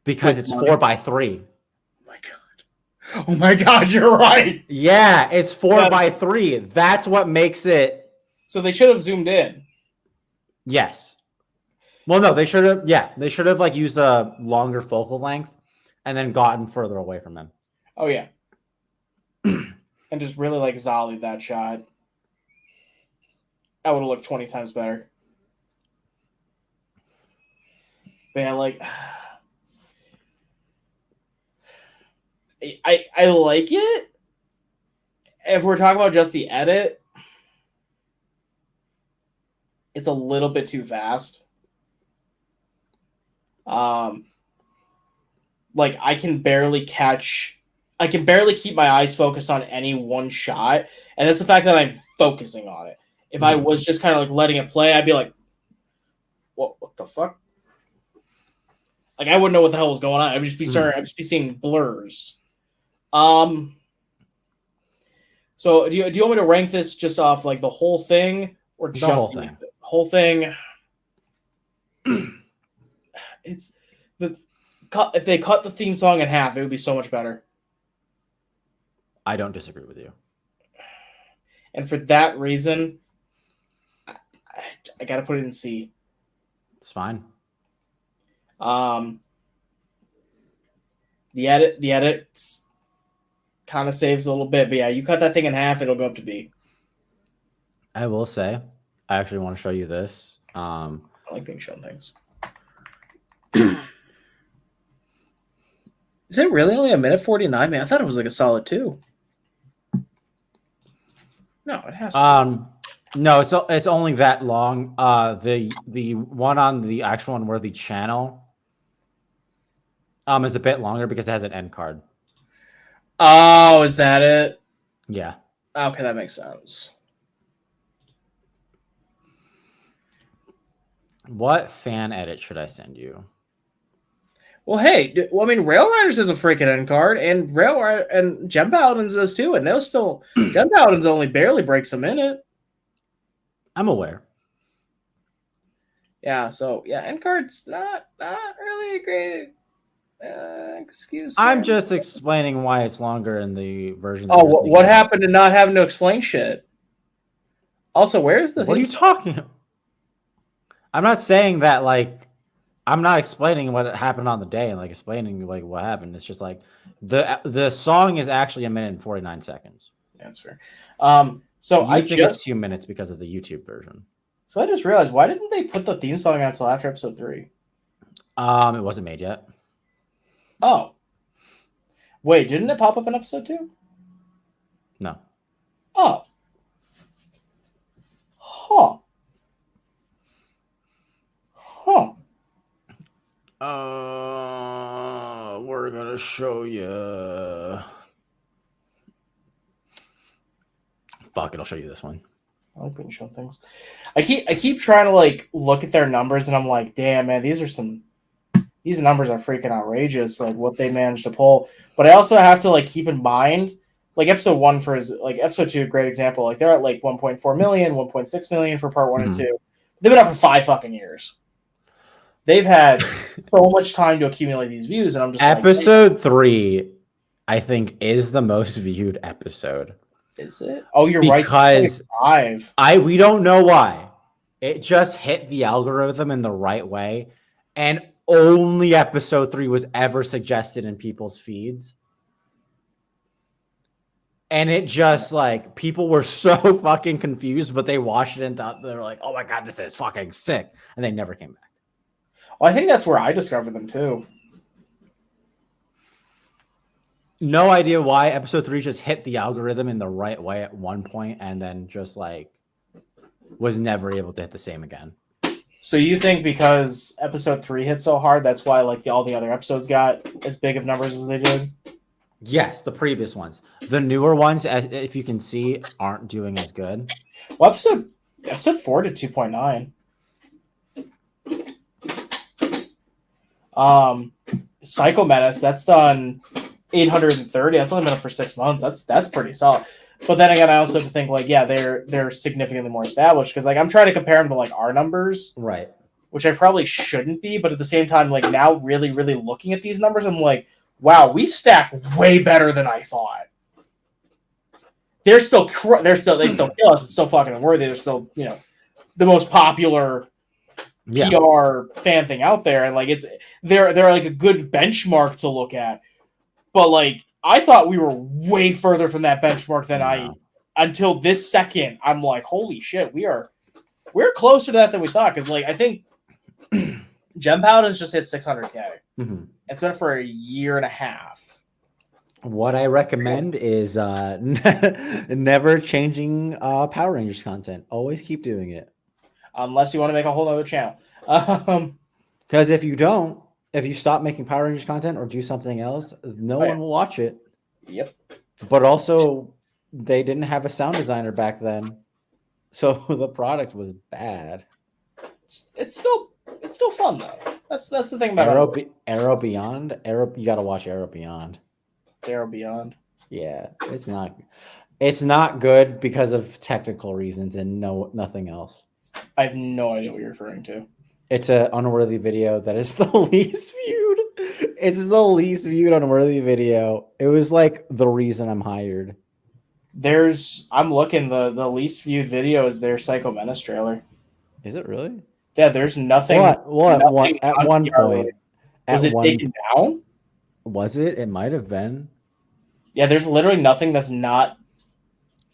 Because it's 4:3. Oh my god, you're right. Yeah, it's 4:3. That's what makes it. So they should have zoomed in. Yes. Well, no, they should have. Yeah, they should have like used a longer focal length, and then gotten further away from him. Oh yeah. And just really like zollied that shot. That would have looked 20 times better. Man, like I like it. If we're talking about just the edit, it's a little bit too fast. Like I can barely keep my eyes focused on any one shot, and that's the fact that I'm focusing on it. If I was just kind of like letting it play, I'd be like, what the fuck? Like I wouldn't know what the hell was going on. I'd just be seeing blurs. So do you want me to rank this just off like the whole thing or The just whole the whole thing? It's if they cut the theme song in half, it would be so much better. I don't disagree with you. And for that reason, I got to put it in C. It's fine. The edit kind of saves a little bit, but yeah, you cut that thing in half, it'll go up to B. I will say, I actually want to show you this. I like being shown things. Is it really only 1:49? Man, I thought it was like a solid 2. No, it has to. No, it's only that long. The one on the actual Unworthy channel is a bit longer because it has an end card. Oh, is that it? Yeah. Okay, that makes sense. What fan edit should I send you? Well, hey, I mean, Rail Riders is a freaking end card, and Gem Paladins does too, and they'll still Gem Paladins only barely breaks a minute. I'm aware. Yeah, so yeah, end cards not really a great excuse. I'm just explaining why it's longer in the version. Oh, what happened to not having to explain shit? Also, where's the? What are you talking about? I'm not saying that like. I'm not explaining what happened on the day and like explaining like what happened. It's just like the song is actually 1:49. That's fair. So I think it's 2 minutes because of the YouTube version. So I just realized, why didn't they put the theme song out until after episode 3? It wasn't made yet. Oh, wait, didn't it pop up in episode 2? No. Oh. Huh. We're gonna show you. Fuck it, I'll show you this one. I like being shown things. I keep trying to like look at their numbers, and I'm like, damn man, these numbers are freaking outrageous, like what they managed to pull. But I also have to like keep in mind, like episode 1 episode 2, great example. Like they're at like 1.4 million, 1.6 million for part 1 and 2. They've been out for 5 fucking years. They've had so much time to accumulate these views, and I'm just episode 3, I think, is the most viewed episode. Is it? Oh, you're right. Because we don't know why. It just hit the algorithm in the right way, and only episode 3 was ever suggested in people's feeds. And it just like people were so fucking confused, but they watched it and thought they were like, "Oh my god, this is fucking sick," and they never came back. Well, I think that's where I discovered them too. No idea why episode 3 just hit the algorithm in the right way at one point, and then just like was never able to hit the same again. So you think because episode 3 hit so hard, that's why like all the other episodes got as big of numbers as they did? Yes, the previous ones. The newer ones, if you can see, aren't doing as good. Well, episode 4 did 2.9. Psycho Menace, that's done 830. That's only been up for 6 months. That's pretty solid. But then again, I also have to think like, yeah, they're significantly more established because like I'm trying to compare them to like our numbers, right? Which I probably shouldn't be, but at the same time, like now, really, really looking at these numbers, I'm like, wow, we stack way better than I thought. They still kill us. It's still fucking unworthy. They're still, the most popular PR fan thing out there, and like they're like a good benchmark to look at. But like I thought we were way further from that benchmark than until this second. I'm like, holy shit, we're closer to that than we thought. Because like I think Gem Paladins just hit 600K. Mm-hmm. It's been for a year and a half. What I recommend is never changing Power Rangers content. Always keep doing it. Unless you want to make a whole other channel. Because if you stop making Power Rangers content or do something else, no one will watch it. Yep. But also, they didn't have a sound designer back then, so the product was bad. It's still fun though. That's the thing about Arrow Beyond. You got to watch Arrow Beyond. It's Arrow Beyond. Yeah, it's not good because of technical reasons and nothing else. I have no idea what you're referring to. It's an unworthy video that is the least viewed. It's the least viewed unworthy video. It was like the reason I'm hired. I'm looking, the least viewed video is their Psycho Menace trailer. Is it really? Yeah, there's nothing. Nothing at one point. Was it taken down? Was it? It might have been. Yeah, there's literally nothing that's not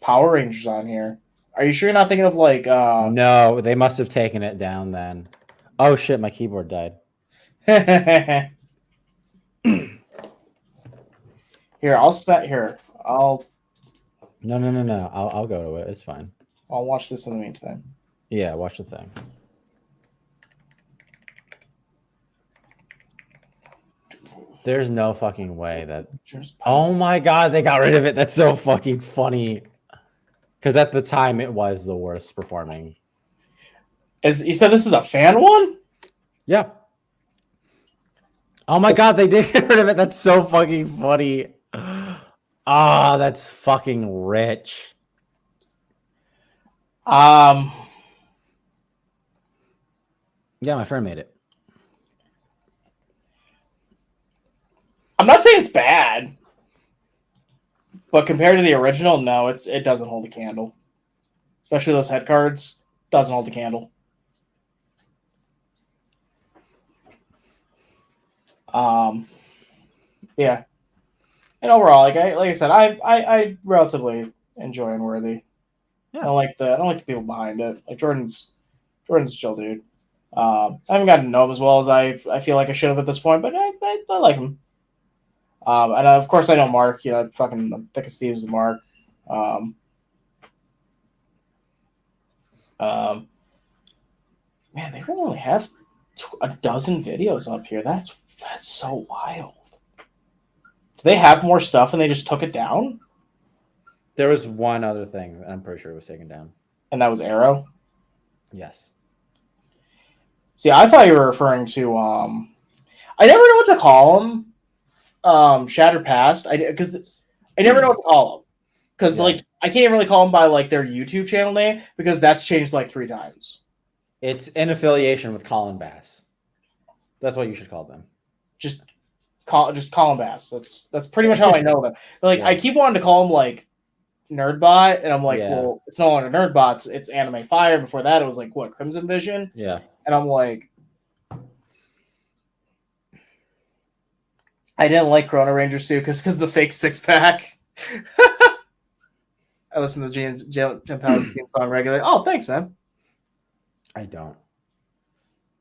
Power Rangers on here. Are you sure you're not thinking of like No, they must have taken it down then. Oh shit, my keyboard died. Here, I'll No. I'll go to it. It's fine. I'll watch this in the meantime. Yeah, watch the thing. There's no fucking way that. Oh my god, they got rid of it. That's so fucking funny. Because at the time, it was the worst performing. You said this is a fan one? Yeah. Oh my god, they did get rid of it. That's so fucking funny. Ah, that's fucking rich. Yeah, my friend made it. I'm not saying it's bad, but compared to the original, no, it doesn't hold a candle. Especially those head cards, doesn't hold a candle. Yeah, and overall, like I said, I relatively enjoy Unworthy. Yeah. I don't like the people behind it. Like Jordan's a chill dude. I haven't gotten to know him as well as I feel like I should have at this point, but I like him. And of course I know Mark. Fucking I'm thick as thieves with Mark. Man, they really only have a dozen videos up here. That's so wild. Do they have more stuff and they just took it down? There was one other thing I'm pretty sure it was taken down. And that was Arrow? Yes. See, I thought you were referring to I never know what to call them. Shattered Past. Because I never know what to call them. Because like I can't even really call them by like their YouTube channel name because that's changed like 3 times. It's in affiliation with Colin Bass. That's what you should call them. Just Colin Bass. That's pretty much how I know them. But, like I keep wanting to call them like Nerdbot, and I'm like, well, it's no longer Nerdbots. It's Anime Fire. Before that, it was like what, Crimson Vision. Yeah. And I'm like, I didn't like Chrono Rangers too because the fake 6-pack. I listen to Jim Paladins theme song regularly. Oh, thanks, man. I don't.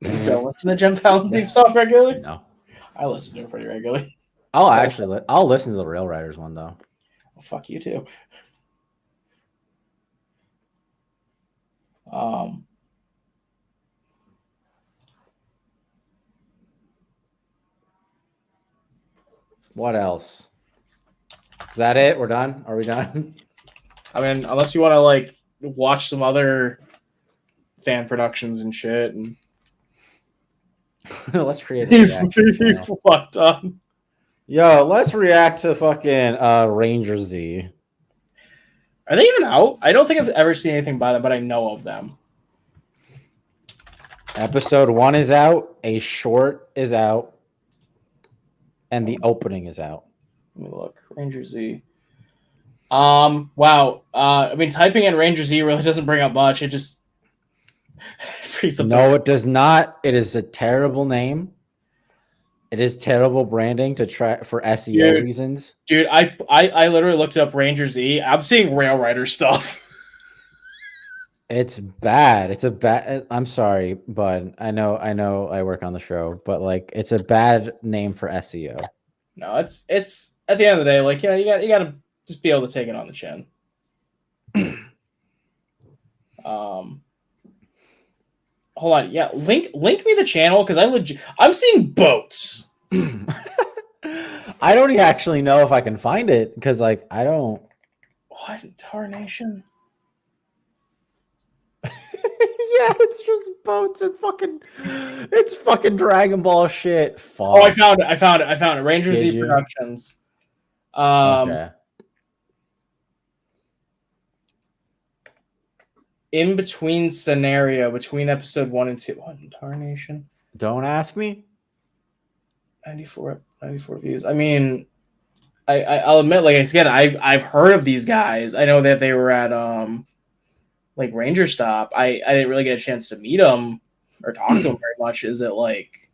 You don't listen to Jim Paladins theme song regularly? No. I listen to it pretty regularly. I'll listen to the Rail Riders one though. Well, fuck you too. What else? Is that it? We're done? Are we done? I mean, unless you want to like watch some other fan productions and shit, and Let's create a reaction channel. fucked up. Yo, let's react to fucking Ranger Z. Are they even out? I don't think I've ever seen anything by them, but I know of them. Episode 1 is out, a short is out, and the opening is out. Let me look. Ranger Z. Wow. I mean, typing in Ranger Z really doesn't bring up much. It just No, it does not. It is a terrible name. It is terrible branding to try for SEO reasons. Dude, I literally looked up Ranger Z. I'm seeing Rail Rider stuff. It's bad. It's a bad. I'm sorry, but I know I work on the show, but like it's a bad name for SEO. No, it's at the end of the day, like, you know, you got to just be able to take it on the chin. Hold on, yeah, link me the channel because I'm seeing boats. I don't actually know if I can find it because like I don't. What tarnation? Yeah, it's just boats and it's fucking Dragon Ball shit. Fuck. Oh, I found it. Ranger Z Productions. Okay. In between scenario between episode 1 and 2. What in tarnation? Don't ask me. 94 views. I mean, I'll admit, like, again, I've heard of these guys. I know that they were at like Ranger Stop. I didn't really get a chance to meet them or talk to them very much. Is it like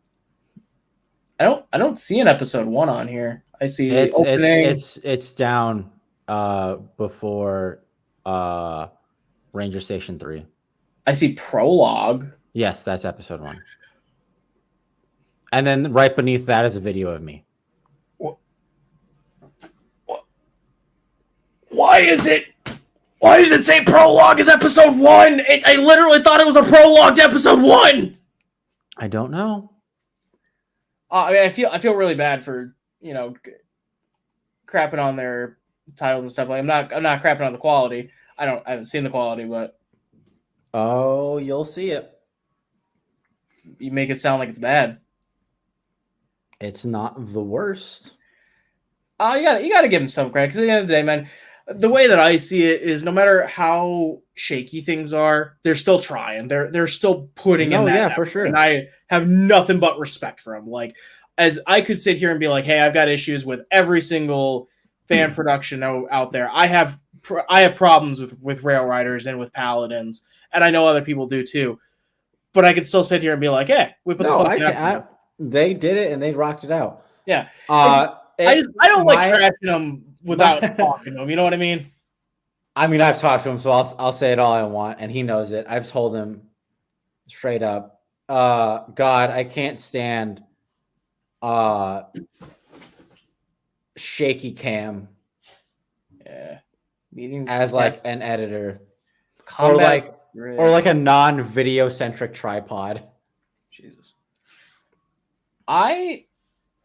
I don't see an episode 1 on here. I see it's down before Ranger Station 3. I see prologue. Yes, that's episode 1. And then right beneath that is a video of me. Why does it say prologue as episode 1? I literally thought it was a prologue to episode 1. I don't know. I mean, I feel really bad for, you know, crapping on their titles and stuff. Like, I'm not crapping on the quality. I haven't seen the quality, but oh, you'll see it. You make it sound like it's bad. It's not the worst. You gotta give them some credit because at the end of the day, man, the way that I see it is no matter how shaky things are, they're still trying. They're still putting in that effort, for sure. And I have nothing but respect for them. Like, as I could sit here and be like, hey, I've got issues with every single fan production out there. I have problems with Rail Riders and with Paladins, and I know other people do too. But I could still sit here and be like, hey, we put the fucking effort. They did it and they rocked it out. Yeah. I don't like trashing them without talking to him. You know what I mean? I mean, I've talked to him, so I'll say it all I want, and he knows it. I've told him straight up, God, I can't stand shaky cam. Yeah. As like an editor. Or like a non-video centric tripod. Jesus. I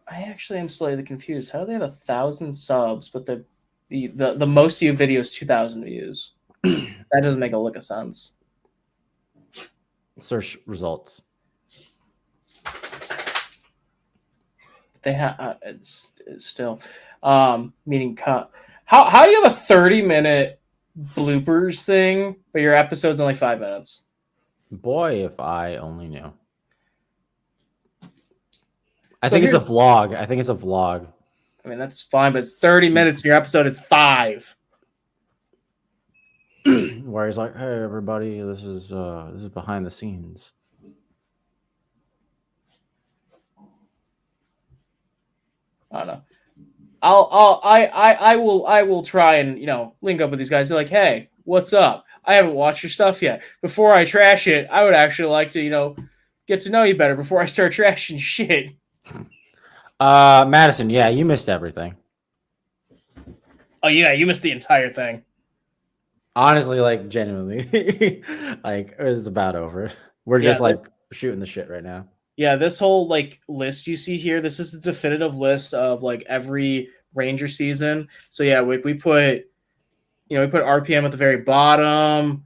actually am slightly confused. How do they have 1,000 subs, but the most viewed video is 2,000 views? That doesn't make a lick of sense. Search results. They have it's still meaning cut. How do you have a 30-minute bloopers thing, but your episode's only 5 minutes? Boy, if I only knew. I think it's a vlog. I mean, that's fine, but it's 30 minutes and your episode is 5. Where he's like, hey everybody, this is behind the scenes. I don't know. I will try and link up with these guys. They're like, hey, what's up? I haven't watched your stuff yet. Before I trash it, I would actually like to get to know you better before I start trashing shit. Madison, yeah, you missed everything. Oh yeah, you missed the entire thing. Honestly, like genuinely, like it was about over. We're just like shooting the shit right now. Yeah, this whole like list you see here, this is the definitive list of like every Ranger season. So yeah, we put we put RPM at the very bottom.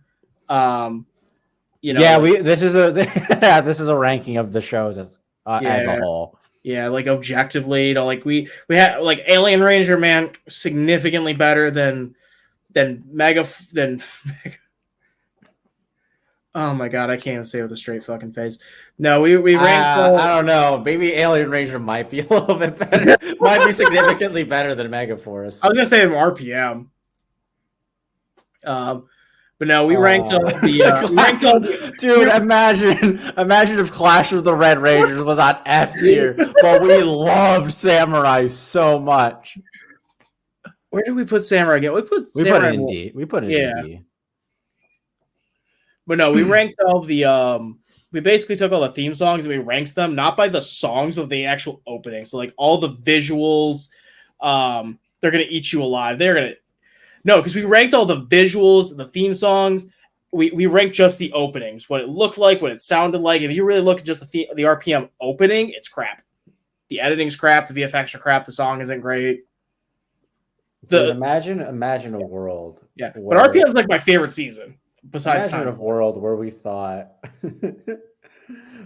Yeah, this is a this is a ranking of the shows as a whole. Yeah, like objectively, like we had like Alien Ranger, man, significantly better than Mega. Oh my god, I can't even say it with a straight fucking face. No, we ranked. I don't know. Maybe Alien Ranger might be a little bit better. Might be significantly better than Mega Force. I was gonna say RPM. But no, we ranked all the dude. Imagine if Clash of the Red Rangers was on F tier, but we loved Samurai so much. Where did we put Samurai again? We put it in D. We put it in D. But no, we ranked all the we basically took all the theme songs and we ranked them not by the songs but the actual opening. So like all the visuals, they're gonna eat you alive. No, because we ranked all the visuals, the theme songs. We ranked just the openings, what it looked like, what it sounded like. If you really look at just the RPM opening, it's crap. The editing's crap. The VFX are crap. The song isn't great. Dude, imagine a world. Yeah, but RPM's like my favorite season. Besides, imagine a world where we thought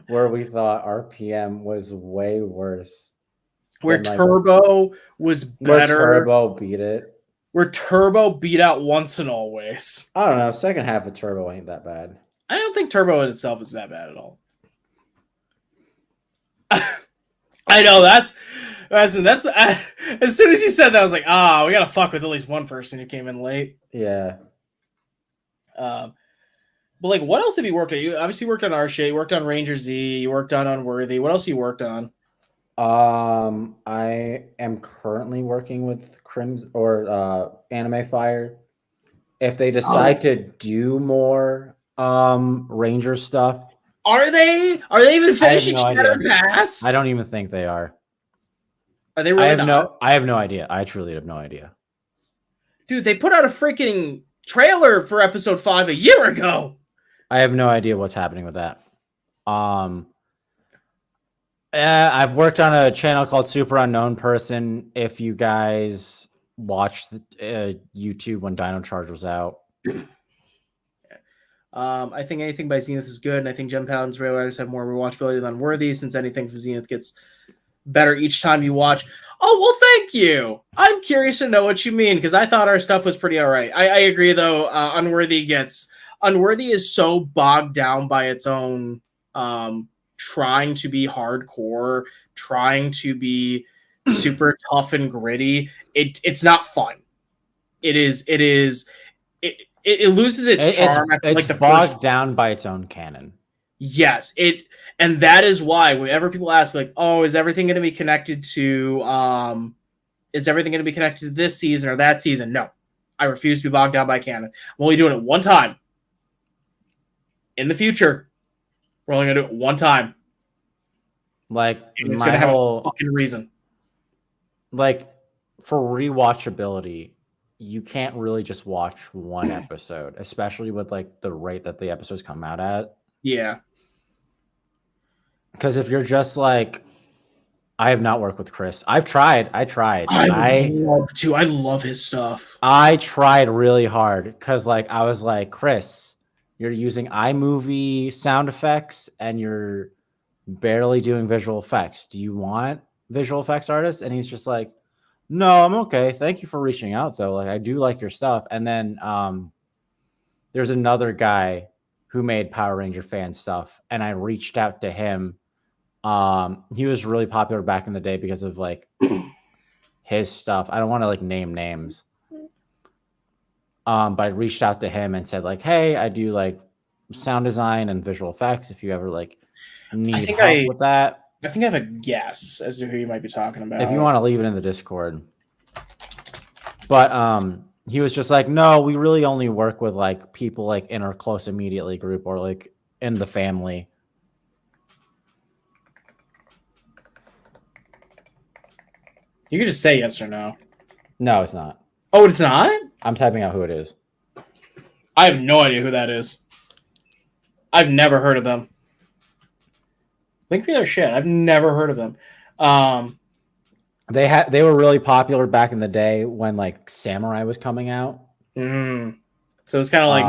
RPM was way worse. Where Turbo was better. Where Turbo beat it. Where Turbo beat out Once and Always. I don't know. Second half of Turbo ain't that bad. I don't think Turbo in itself is that bad at all. I know that's as soon as you said that, I was like, we gotta fuck with at least one person who came in late. Yeah. But like, what else have you worked on? You obviously worked on our shit. You worked on Ranger Z. You worked on Unworthy. What else you worked on? I am currently working with Crimson or Anime Fire. If they decide to do more Ranger stuff, are they even finishing Shadow Pass? I don't even think they are. Are they really? I have no idea. I truly have no idea. Dude, they put out a freaking trailer for episode 5 a year ago. I have no idea what's happening with that. I've worked on a channel called Super Unknown Person. If you guys watched YouTube when Dino Charge was out. I think anything by Zenith is good, and I think Gem Paladins Rail Riders have more rewatchability than Worthy, since anything from Zenith gets better each time you watch. Oh, well, thank you. I'm curious to know what you mean, because I thought our stuff was pretty all right. I agree, though. Unworthy is so bogged down by its own trying to be hardcore, trying to be super tough and gritty. It's not fun. It loses its charm. It's like bogged down by its own canon. Yes, and that is why whenever people ask, like, "Oh, is everything going to be connected to this season or that season?" No, I refuse to be bogged down by canon. I'm only doing it one time. In the future, we're only going to do it one time. Like, and it's going to have a fucking reason. Like, for rewatchability, you can't really just watch one episode, especially with like the rate that the episodes come out at. Yeah. Because if you're just like, I have not worked with Chris. I tried. I love to. I love his stuff. I tried really hard because like I was like, Chris, you're using iMovie sound effects and you're barely doing visual effects. Do you want visual effects artists? And he's just like, no, I'm okay. Thank you for reaching out though. Like I do like your stuff. And then there's another guy who made Power Ranger fan stuff, and I reached out to him. He was really popular back in the day because of like his stuff. I don't want to like name names. But I reached out to him and said like, hey, I do like sound design and visual effects. If you ever like need help with that. I think I have a guess as to who you might be talking about. If you want to leave it in the Discord. But he was just like, no, we really only work with like people like in our close immediately group or like in the family. You can just say yes or no. No, it's not. Oh, it's not? I'm typing out who it is. I have no idea who that is. I've never heard of them. Think for their shit. I've never heard of them. They were really popular back in the day when like Samurai was coming out. So it's kind of like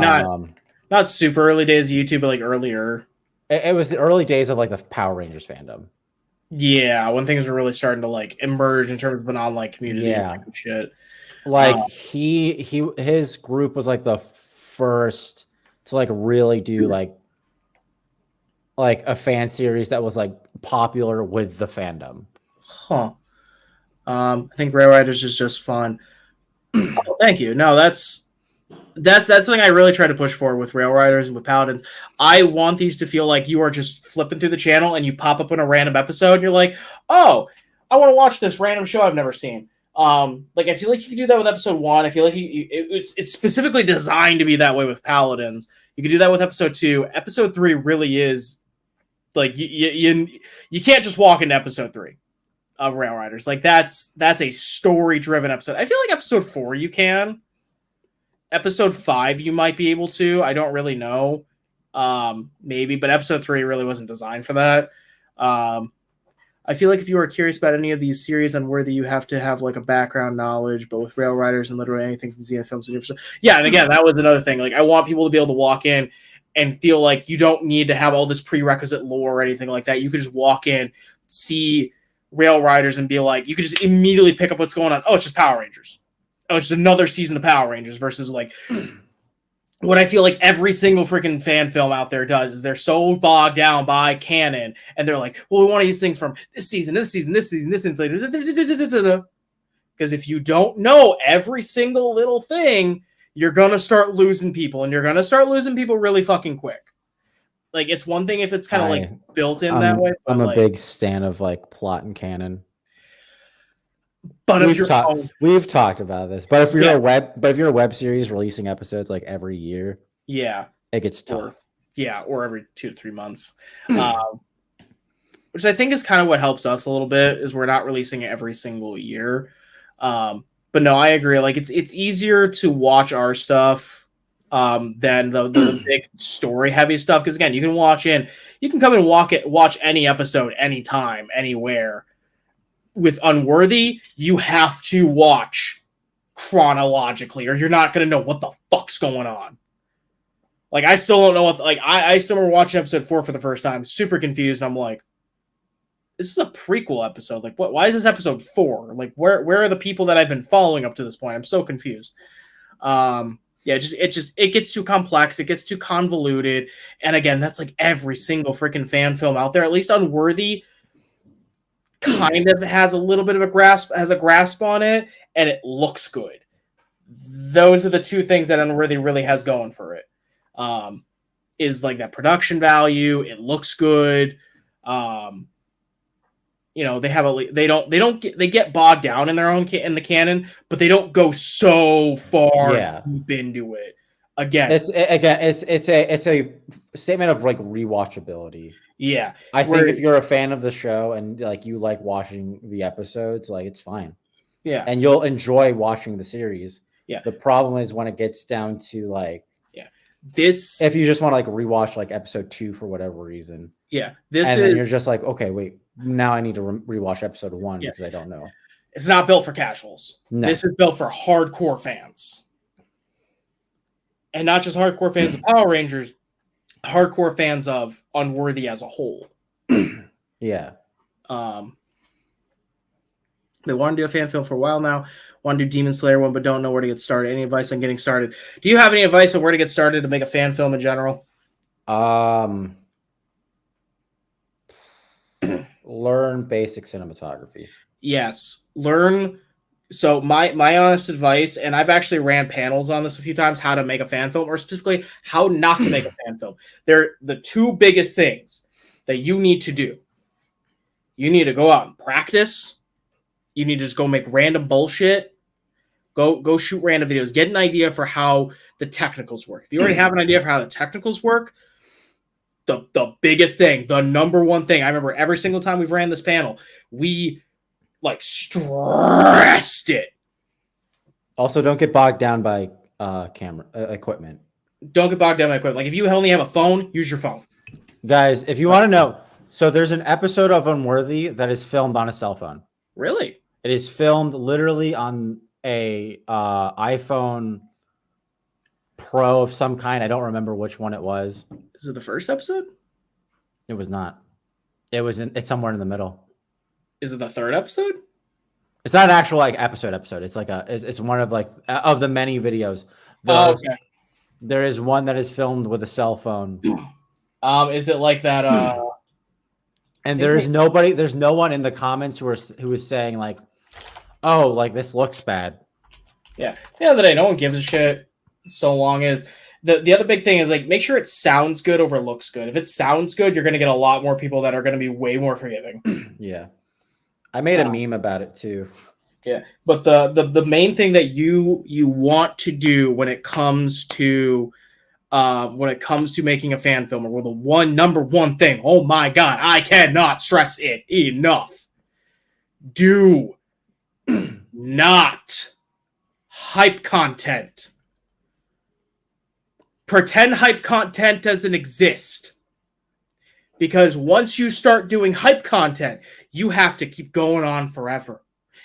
not super early days of YouTube, but like earlier. It was the early days of like the Power Rangers fandom. Yeah, when things were really starting to like emerge in terms of an online community and shit. Like his group was like the first to like really do like a fan series that was like popular with the fandom. Huh. I think Rail Riders is just fun. Oh, thank you. No, that's something I really try to push for with Rail Riders and with Paladins. I want these to feel like you are just flipping through the channel and you pop up in a random episode and you're like, oh, I want to watch this random show I've never seen. Like I feel like you can do that with episode 1. I feel like it's specifically designed to be that way with Paladins. You can do that with episode 2. Episode 3 really is like you can't just walk into episode 3 of Rail Riders. Like that's a story driven episode. I feel like episode 4 you can. Episode 5 you might be able to. I don't really know. Maybe, but episode 3 really wasn't designed for that. I feel like if you are curious about any of these series Unworthy, you have to have like a background knowledge, but with Rail Riders and literally anything from SethFilms and yeah, and again, that was another thing. Like I want people to be able to walk in and feel like you don't need to have all this prerequisite lore or anything like that. You could just walk in, see Rail Riders and be like, you could just immediately pick up what's going on. Oh, it's just Power Rangers. Oh, it's just another season of Power Rangers versus like what I feel like every single freaking fan film out there does is they're so bogged down by canon and they're like, well, we want to use things from this season, this season, this season, this season. Because if you don't know every single little thing, you're going to start losing people and you're going to start losing people really fucking quick. Like it's one thing if it's kind of like built in that way. I'm a big stan of like plot and canon. But we've talked about this. But if you're a web series releasing episodes like every year, it gets tough. Or every 2 to 3 months. Which I think is kind of what helps us a little bit is we're not releasing it every single year. But no, I agree. Like it's easier to watch our stuff than the big story heavy stuff. Because again, you can come and watch any episode anytime, anywhere. With Unworthy, you have to watch chronologically, or you're not going to know what the fuck's going on. Like, I still don't know what... Like, I still remember watching episode 4 for the first time, super confused. I'm like, this is a prequel episode. Like, what? Why is this episode 4? Like, where are the people that I've been following up to this point? I'm so confused. It gets too complex. It gets too convoluted. And again, that's like every single freaking fan film out there. At least Unworthy kind of has a little bit of a grasp on it, and it looks good. Those are the two things that Unworthy really has going for it. Is like that production value. It looks good. They get bogged down in their own in the canon, but they don't go so far deep into it. It's a statement of like rewatchability. Yeah, I think if you're a fan of the show and like you like watching the episodes, like it's fine. Yeah, and you'll enjoy watching the series. Yeah, the problem is when it gets down to like this. If you just want to like rewatch like episode 2 for whatever reason. Yeah, then you're just like, okay, wait, now I need to rewatch episode 1 because I don't know. It's not built for casuals. No. This is built for hardcore fans, and not just hardcore fans of Power Rangers. Hardcore fans of Unworthy as a whole. Yeah. They want to do a fan film for a while now. Want to do Demon Slayer one, but don't know where to get started. Any advice on getting started? Do you have any advice on where to get started to make a fan film in general? Learn basic cinematography. Yes. Learn. So my honest advice, and I've actually ran panels on this a few times, how to make a fan film, or specifically how not to make a fan film. They're the two biggest things that you need to do. You need to go out and practice. You need to just go make random bullshit. Go shoot random videos. Get an idea for how the technicals work. If you already have an idea for how the technicals work, the biggest thing, the number one thing, I remember every single time we've ran this panel, we like stressed it. Also, don't get bogged down by camera equipment. Don't get bogged down by equipment. Like if you only have a phone, use your phone. Guys, if you want to know, so there's an episode of Unworthy that is filmed on a cell phone. Really? It is filmed literally on a iPhone Pro of some kind. I don't remember which one it was. Is it the first episode? It was not. It's somewhere in the middle. Is it the third episode? It's not an actual like episode. It's like it's one of like of the many videos. Okay. There is one that is filmed with a cell phone. Is it like that? And there's no one in the comments who is saying like, oh, like this looks bad. Yeah. The other day, no one gives a shit. So long as the other big thing is like make sure it sounds good over looks good. If it sounds good, you're gonna get a lot more people that are gonna be way more forgiving. Yeah. I made a meme about it too. Yeah. But the main thing that you want to do when it comes to making a fan film, or the number one thing, oh my god, I cannot stress it enough. Do not hype content. Pretend hype content doesn't exist. Because once you start doing hype content, you have to keep going on forever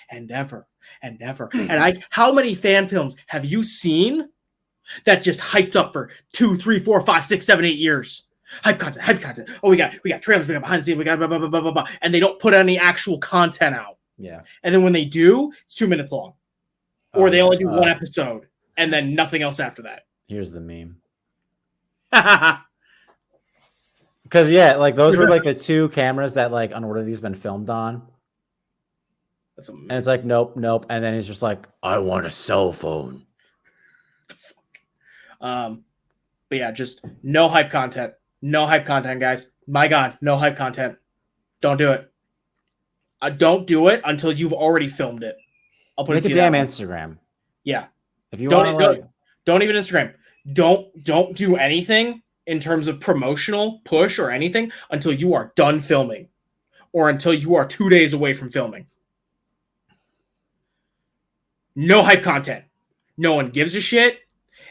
and ever and ever. And how many fan films have you seen that just hyped up for 2, 3, 4, 5, 6, 7, 8 years? Hype content. Oh, we got trailers, we got behind the scenes, we got blah, blah, blah, blah, blah. And they don't put any actual content out. Yeah. And then when they do, it's 2 minutes long. Or they only do one episode and then nothing else after that. Here's the meme. Because yeah, like those were like the 2 cameras that like Unworthy's been filmed on. And it's like nope, and then he's just like, I want a cell phone. But yeah, just no hype content, guys. My God, no hype content. Don't do it. Don't do it until you've already filmed it. I'll put Make it a damn Instagram. Yeah. If you want to, don't even Instagram. Don't do anything in terms of promotional push or anything until you are done filming, or until you are 2 days away from filming. No hype content. No one gives a shit.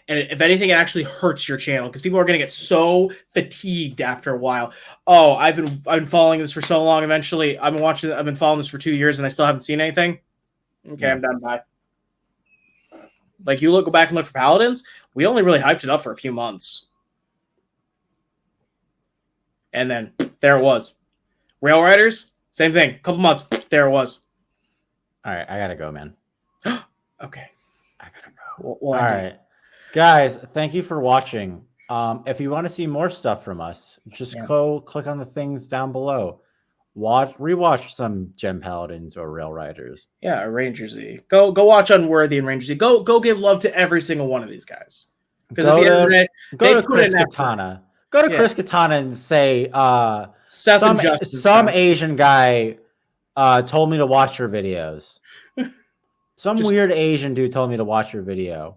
And if anything, it actually hurts your channel because people are going to get so fatigued after a while. Oh, I've been following this for so long. Eventually, I've been following this for 2 years and I still haven't seen anything. Okay, I'm done. Bye. Like go back and look for Paladins. We only really hyped it up for a few months. And then there it was. Rail Riders, same thing. A couple months, there it was. All right, I gotta go, man. Okay. I gotta go. All right. Guys, thank you for watching. If you want to see more stuff from us, just go click on the things down below. Rewatch some Gem Paladins or Rail Riders. Yeah, Ranger Z. Go watch Unworthy and Ranger Z. Go give love to every single one of these guys. Because at the end of the day, go to Chris Katana. Go to Chris Katana and say, Seth some Asian guy told me to watch your videos. Some weird Asian dude told me to watch your video.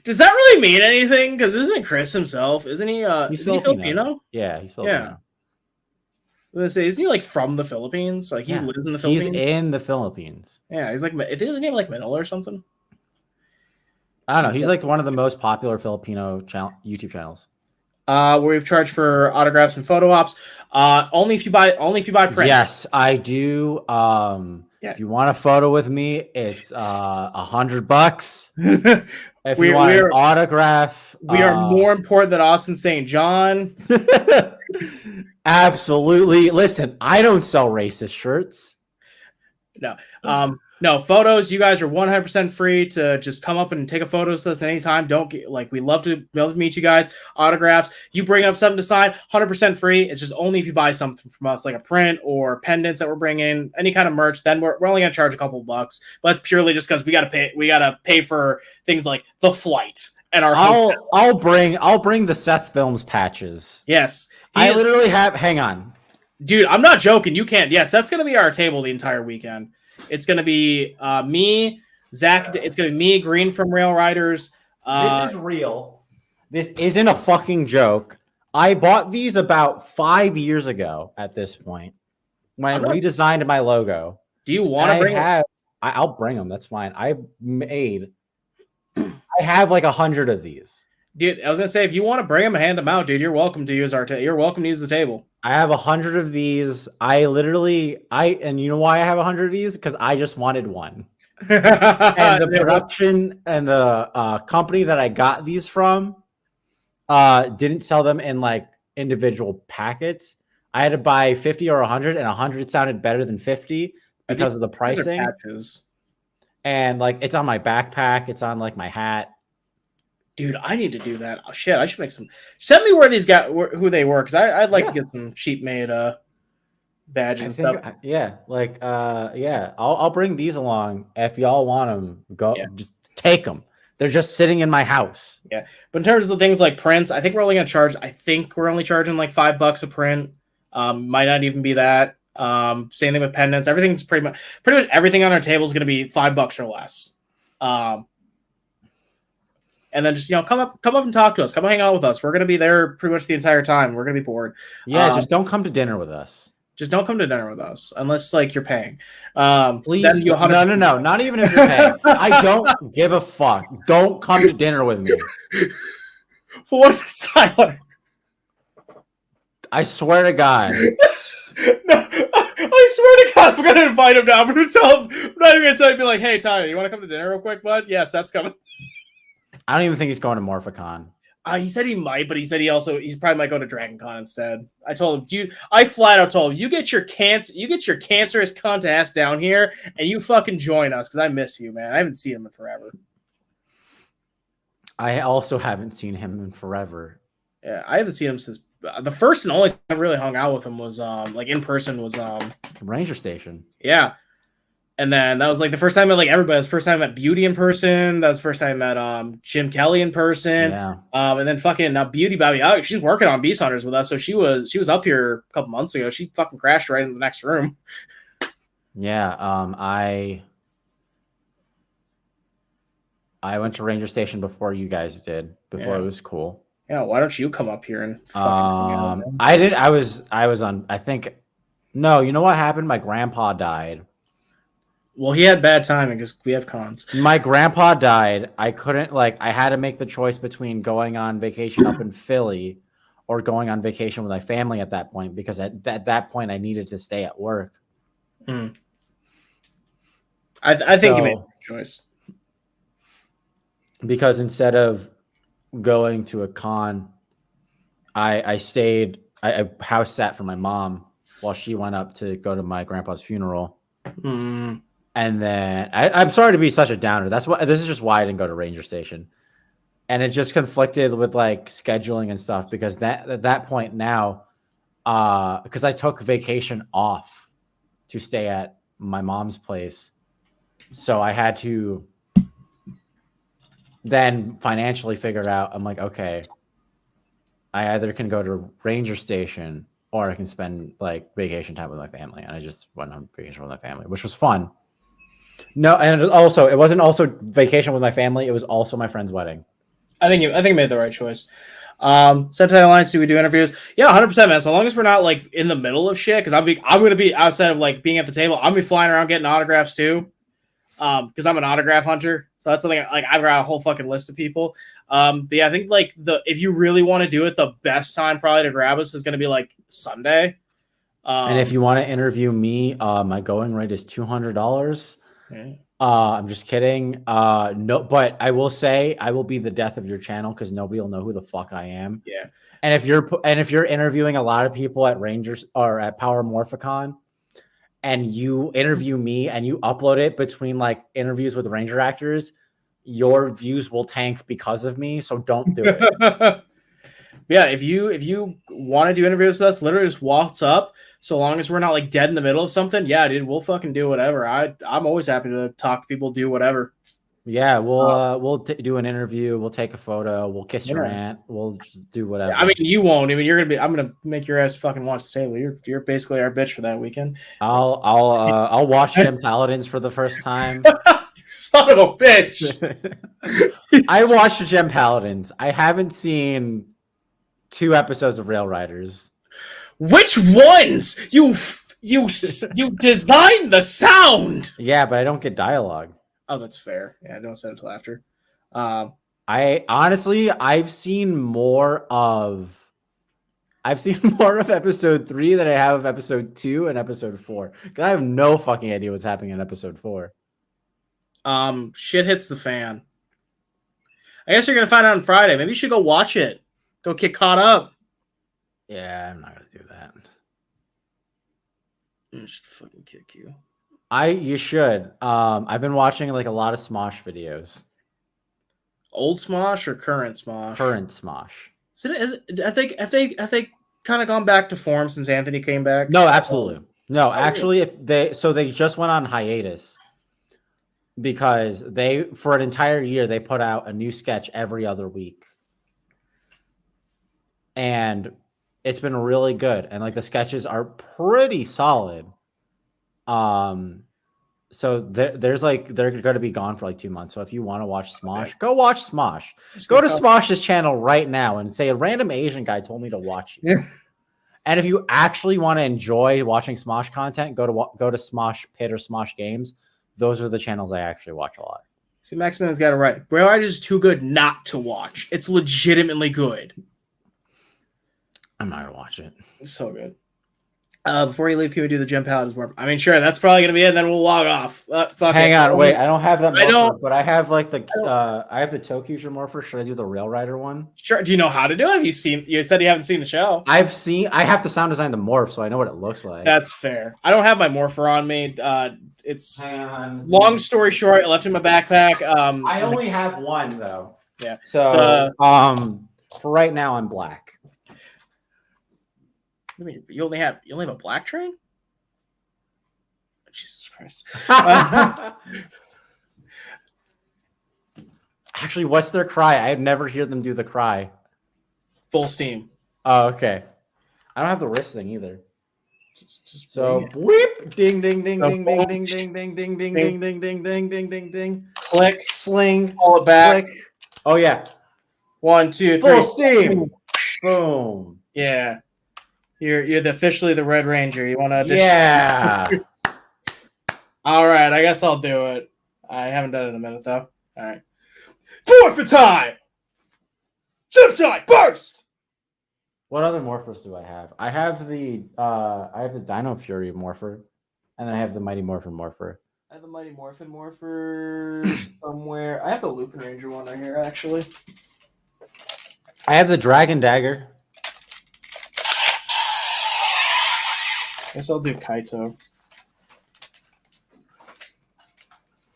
Does that really mean anything? Because isn't Chris himself? Isn't he? He's Filipino? Yeah, he's Filipino. Yeah. I was gonna say, isn't he like from the Philippines? Like he lives in the Philippines. He's in the Philippines. Yeah, he's like, isn't his name like Manila or something? I don't know. He's like one of the most popular Filipino YouTube channels. Where we charge for autographs and photo ops. Only if you buy print. Yes, I do. If you want a photo with me, it's $100. If you want an autograph, we are more important than Austin St. John. Absolutely. Listen, I don't sell racist shirts. No. No photos. You guys are 100% free to just come up and take a photo with us anytime. We love to meet you guys. Autographs. You bring up something to sign, 100% free. It's just only if you buy something from us, like a print or pendants that we're bringing, any kind of merch. Then we're only gonna charge a couple of bucks, but it's purely just because we gotta pay. We gotta pay for things like the flight and our. I'll bring the SethFilms patches. Yes, I literally have. Hang on, dude. I'm not joking. You can't. Yes, that's gonna be our table the entire weekend. It's gonna be me, Zach. It's gonna be me, Green from Rail Riders. This is real. This isn't a fucking joke. I bought these about 5 years ago at this point when I redesigned my logo. Do you want to bring it? I'll bring them. That's fine. I have like 100 of these. Dude, I was gonna say, if you want to bring them and hand them out, dude, you're welcome to use you're welcome to use the table. I have 100 of these. And you know why I have 100 of these? Because I just wanted one. And the production and the company that I got these from didn't sell them in like individual packets. I had to buy 50 or 100, and 100 sounded better than 50 because of the pricing. And like, it's on my backpack. It's on like my hat. Dude, I need to do that. Oh, shit, I should make some. Send me where these guys, who they were, because I'd like to get some cheap made badges and stuff. Yeah, like I'll bring these along if y'all want them. Just take them. They're just sitting in my house. Yeah, but in terms of the things like prints, I think we're only charging like $5 a print. Might not even be that. Same thing with pendants. Everything's pretty much everything on our table is going to be $5 or less. And then just, come up and talk to us. Come hang out with us. We're going to be there pretty much the entire time. We're going to be bored. Yeah, just don't come to dinner with us. Just don't come to dinner with us unless like you're paying. Please. No. Not even if you're paying. I don't give a fuck. Don't come to dinner with me. For what if it's Tyler? I swear to God. No, I swear to God, I'm going to invite him now. I'm not even going to tell you, be like, hey, Tyler, you want to come to dinner real quick, bud? Yes, that's coming. I don't even think he's going to Morphicon. He said he might, but he said he probably might go to Dragon Con instead. I told him, I flat out told him, you get your cancerous cunt ass down here, and you fucking join us, because I miss you, man. I haven't seen him in forever. I also haven't seen him in forever. Yeah, I haven't seen him since the first and only time I really hung out with him was like in person was Ranger Station. Yeah. And then that was like the first time I met like everybody. That was the first time I met Beauty in person. That was the first time I met Jim Kelly in person. Yeah. And then fucking Beauty Bobby, she's working on Beast Hunters with us. So she was up here a couple months ago. She fucking crashed right in the next room. Yeah. I went to Ranger Station before you guys did. Before it was cool. Yeah. Why don't you come up here and fucking I did. I was on. I think. No. You know what happened? My grandpa died. Well, he had bad timing because we have cons. My grandpa died. I couldn't I had to make the choice between going on vacation up in Philly or going on vacation with my family at that point, because at that point I needed to stay at work. I think you made a choice. Because instead of going to a con, I stayed, I house sat for my mom while she went up to go to my grandpa's funeral. And then I'm sorry to be such a downer. This is just why I didn't go to Ranger Station. And it just conflicted with like scheduling and stuff, because at that point now, because I took vacation off to stay at my mom's place. So I had to then financially figure out, I'm like, okay, I either can go to Ranger Station or I can spend like vacation time with my family. And I just went on vacation with my family, which was fun. No, and also it wasn't also vacation with my family. It was also my friend's wedding. I think you made the right choice. Sentai Alliance, do we do interviews? Yeah, 100%, man. So long as we're not like in the middle of shit, because I'm going to be outside of like being at the table. I'm gonna be flying around getting autographs too, because I'm an autograph hunter. So that's something like I've got a whole fucking list of people. But yeah, I think like if you really want to do it, the best time probably to grab us is going to be like Sunday. And if you want to interview me, my going rate is $200. Yeah. I'm just kidding. No, but I will say I will be the death of your channel because nobody will know who the fuck I am. Yeah. And if you're interviewing a lot of people at Rangers or at Power Morphicon, and you interview me and you upload it between like interviews with Ranger actors, your views will tank because of me. So don't do it. Yeah, if you want to do interviews with us, literally just waltz up. So long as we're not like dead in the middle of something, yeah, dude, we'll fucking do whatever. I'm always happy to talk to people, do whatever. Yeah, we'll do an interview. We'll take a photo. We'll kiss your Yeah. aunt. We'll just do whatever. I mean, you won't. I mean, you're gonna be. I'm gonna make your ass fucking watch the table. You're basically our bitch for that weekend. I'll watch Gem Paladins for the first time. Son of a bitch. I watched Gem Paladins. I haven't seen 2 episodes of Rail Riders. Which ones? You designed the sound. Yeah, but I don't get dialogue. Oh, that's fair. Yeah, don't say it until after. I've seen more of episode 3 than I have of episode 2 and episode 4. I have no fucking idea what's happening in episode 4. Shit hits the fan. I guess you're gonna find out on Friday. Maybe you should go watch it. Go get caught up. Yeah, I'm not gonna do that. I should fucking kick you. You should. I've been watching like a lot of Smosh videos. Old Smosh or current Smosh? Current Smosh. Have they kind of gone back to form since Anthony came back? No, absolutely. No, actually, they just went on hiatus because for an entire year they put out a new sketch every other week, and it's been really good. And like the sketches are pretty solid. So they're going to be gone for like 2 months. So if you want to watch Smosh, go watch Smosh. Go to Smosh's channel right now and say a random Asian guy told me to watch you. And if you actually want to enjoy watching Smosh content, go to Smosh Pit or Smosh Games. Those are the channels I actually watch a lot. See, Maximilian's got it right. Rail Riders is too good not to watch. It's legitimately good. I'm not gonna watch it. It's so good. Before you leave, can we do the Gem Paladins warp? I mean, sure, that's probably gonna be it, and then we'll log off. Hang on, wait. I don't have that. I don't. But I have like I have the Tokuja Morpher. Should I do the Rail Rider one? Sure. Do you know how to do it? Have you seen? You said you haven't seen the show. I have to sound design the morph, so I know what it looks like. That's fair. I don't have my Morpher on me. It's long story short. I left in my backpack. I only have one though. Yeah. So for right now, I'm black. You only have a black train? Jesus Christ. Actually, what's their cry? I never hear them do the cry. Full steam. Oh, okay. I don't have the wrist thing either. Just so whip, ding, ding, ding, ding, ding, ding, ding, ding, ding, ding, ding, ding, ding, ding, ding, ding, ding. Click, sling, pull it back. Click. Oh yeah. 1, 2, 3. Full steam. Boom. Yeah. You're officially the Red Ranger. You want to audition? Yeah. All right, I guess I'll do it. I haven't done it in a minute though. All right. Forfeit time. Gemside burst. What other morphers do I have? I have the Dino Fury Morpher, and then I have the Mighty Morphin Morpher. I have the Mighty Morphin Morpher somewhere. I have the Lupin Ranger one right here, actually. I have the Dragon Dagger. Guess I'll do Kaito.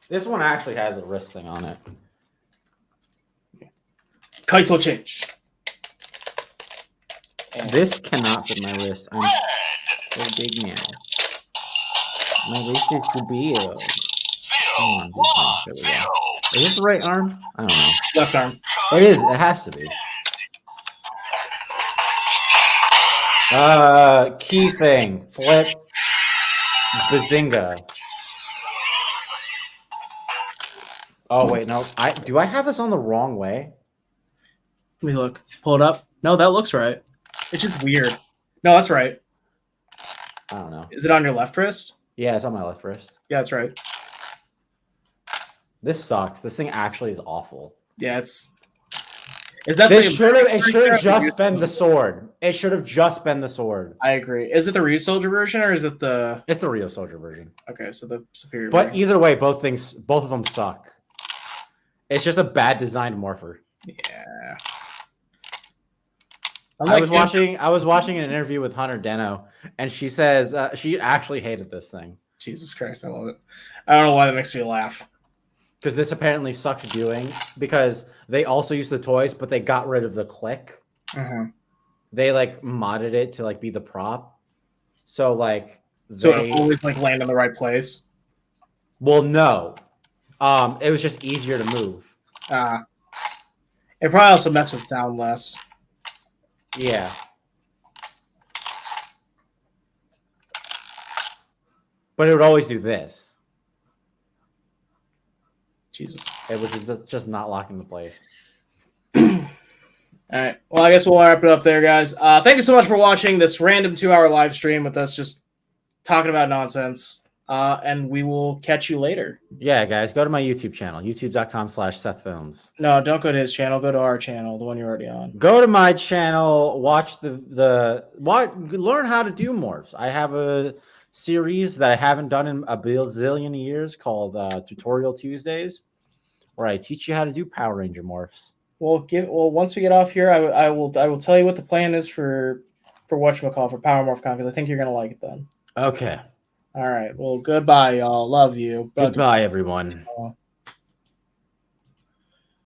This one actually has a wrist thing on it. Kaito change. And this cannot fit my wrist. I'm so big now. My wrist is too big. Come on, there we go. Is this the right arm? I don't know. Left arm. It is. It has to be. Key thing. Flip. Bazinga. Oh wait, no. Do I have this on the wrong way? Let me look. Pull it up. No, that looks right. It's just weird. No, that's right. I don't know. Is it on your left wrist? Yeah, it's on my left wrist. Yeah, that's right. This sucks. This thing actually is awful. Yeah, it's definitely. It should have just been the sword. It should have just been the sword. I agree. Is it the Ryu Soldier version or is it the? It's the Ryu Soldier version. Okay, so the superior. But version. either way, both of them suck. It's just a bad designed morpher. Yeah. I was watching an interview with Hunter Deno, and she says she actually hated this thing. Jesus Christ, I love it. I don't know why that makes me laugh. Because this apparently sucked doing, because they also used the toys, but they got rid of the click. Mm-hmm. They like modded it to like be the prop. So like so it'll always like land in the right place. Well, no. It was just easier to move. It probably also messed with sound less. Yeah. But it would always do this. Jesus. It was just not locked into place. All right. Well, I guess we'll wrap it up there, guys. Thank you so much for watching this random 2-hour live stream with us just talking about nonsense. And we will catch you later. Yeah, guys, go to my YouTube channel, youtube.com/SethFilms. No, don't go to his channel. Go to our channel, the one you're already on. Go to my channel, watch learn how to do morphs. I have a series that I haven't done in a bazillion years called Tutorial Tuesdays, where I teach you how to do Power Ranger morphs. Well, once we get off here, I will tell you what the plan is for whatchamacallit, for Power MorphCon, because I think you're gonna like it then. Okay. All right. Well, goodbye, y'all. Love you. Goodbye, everyone.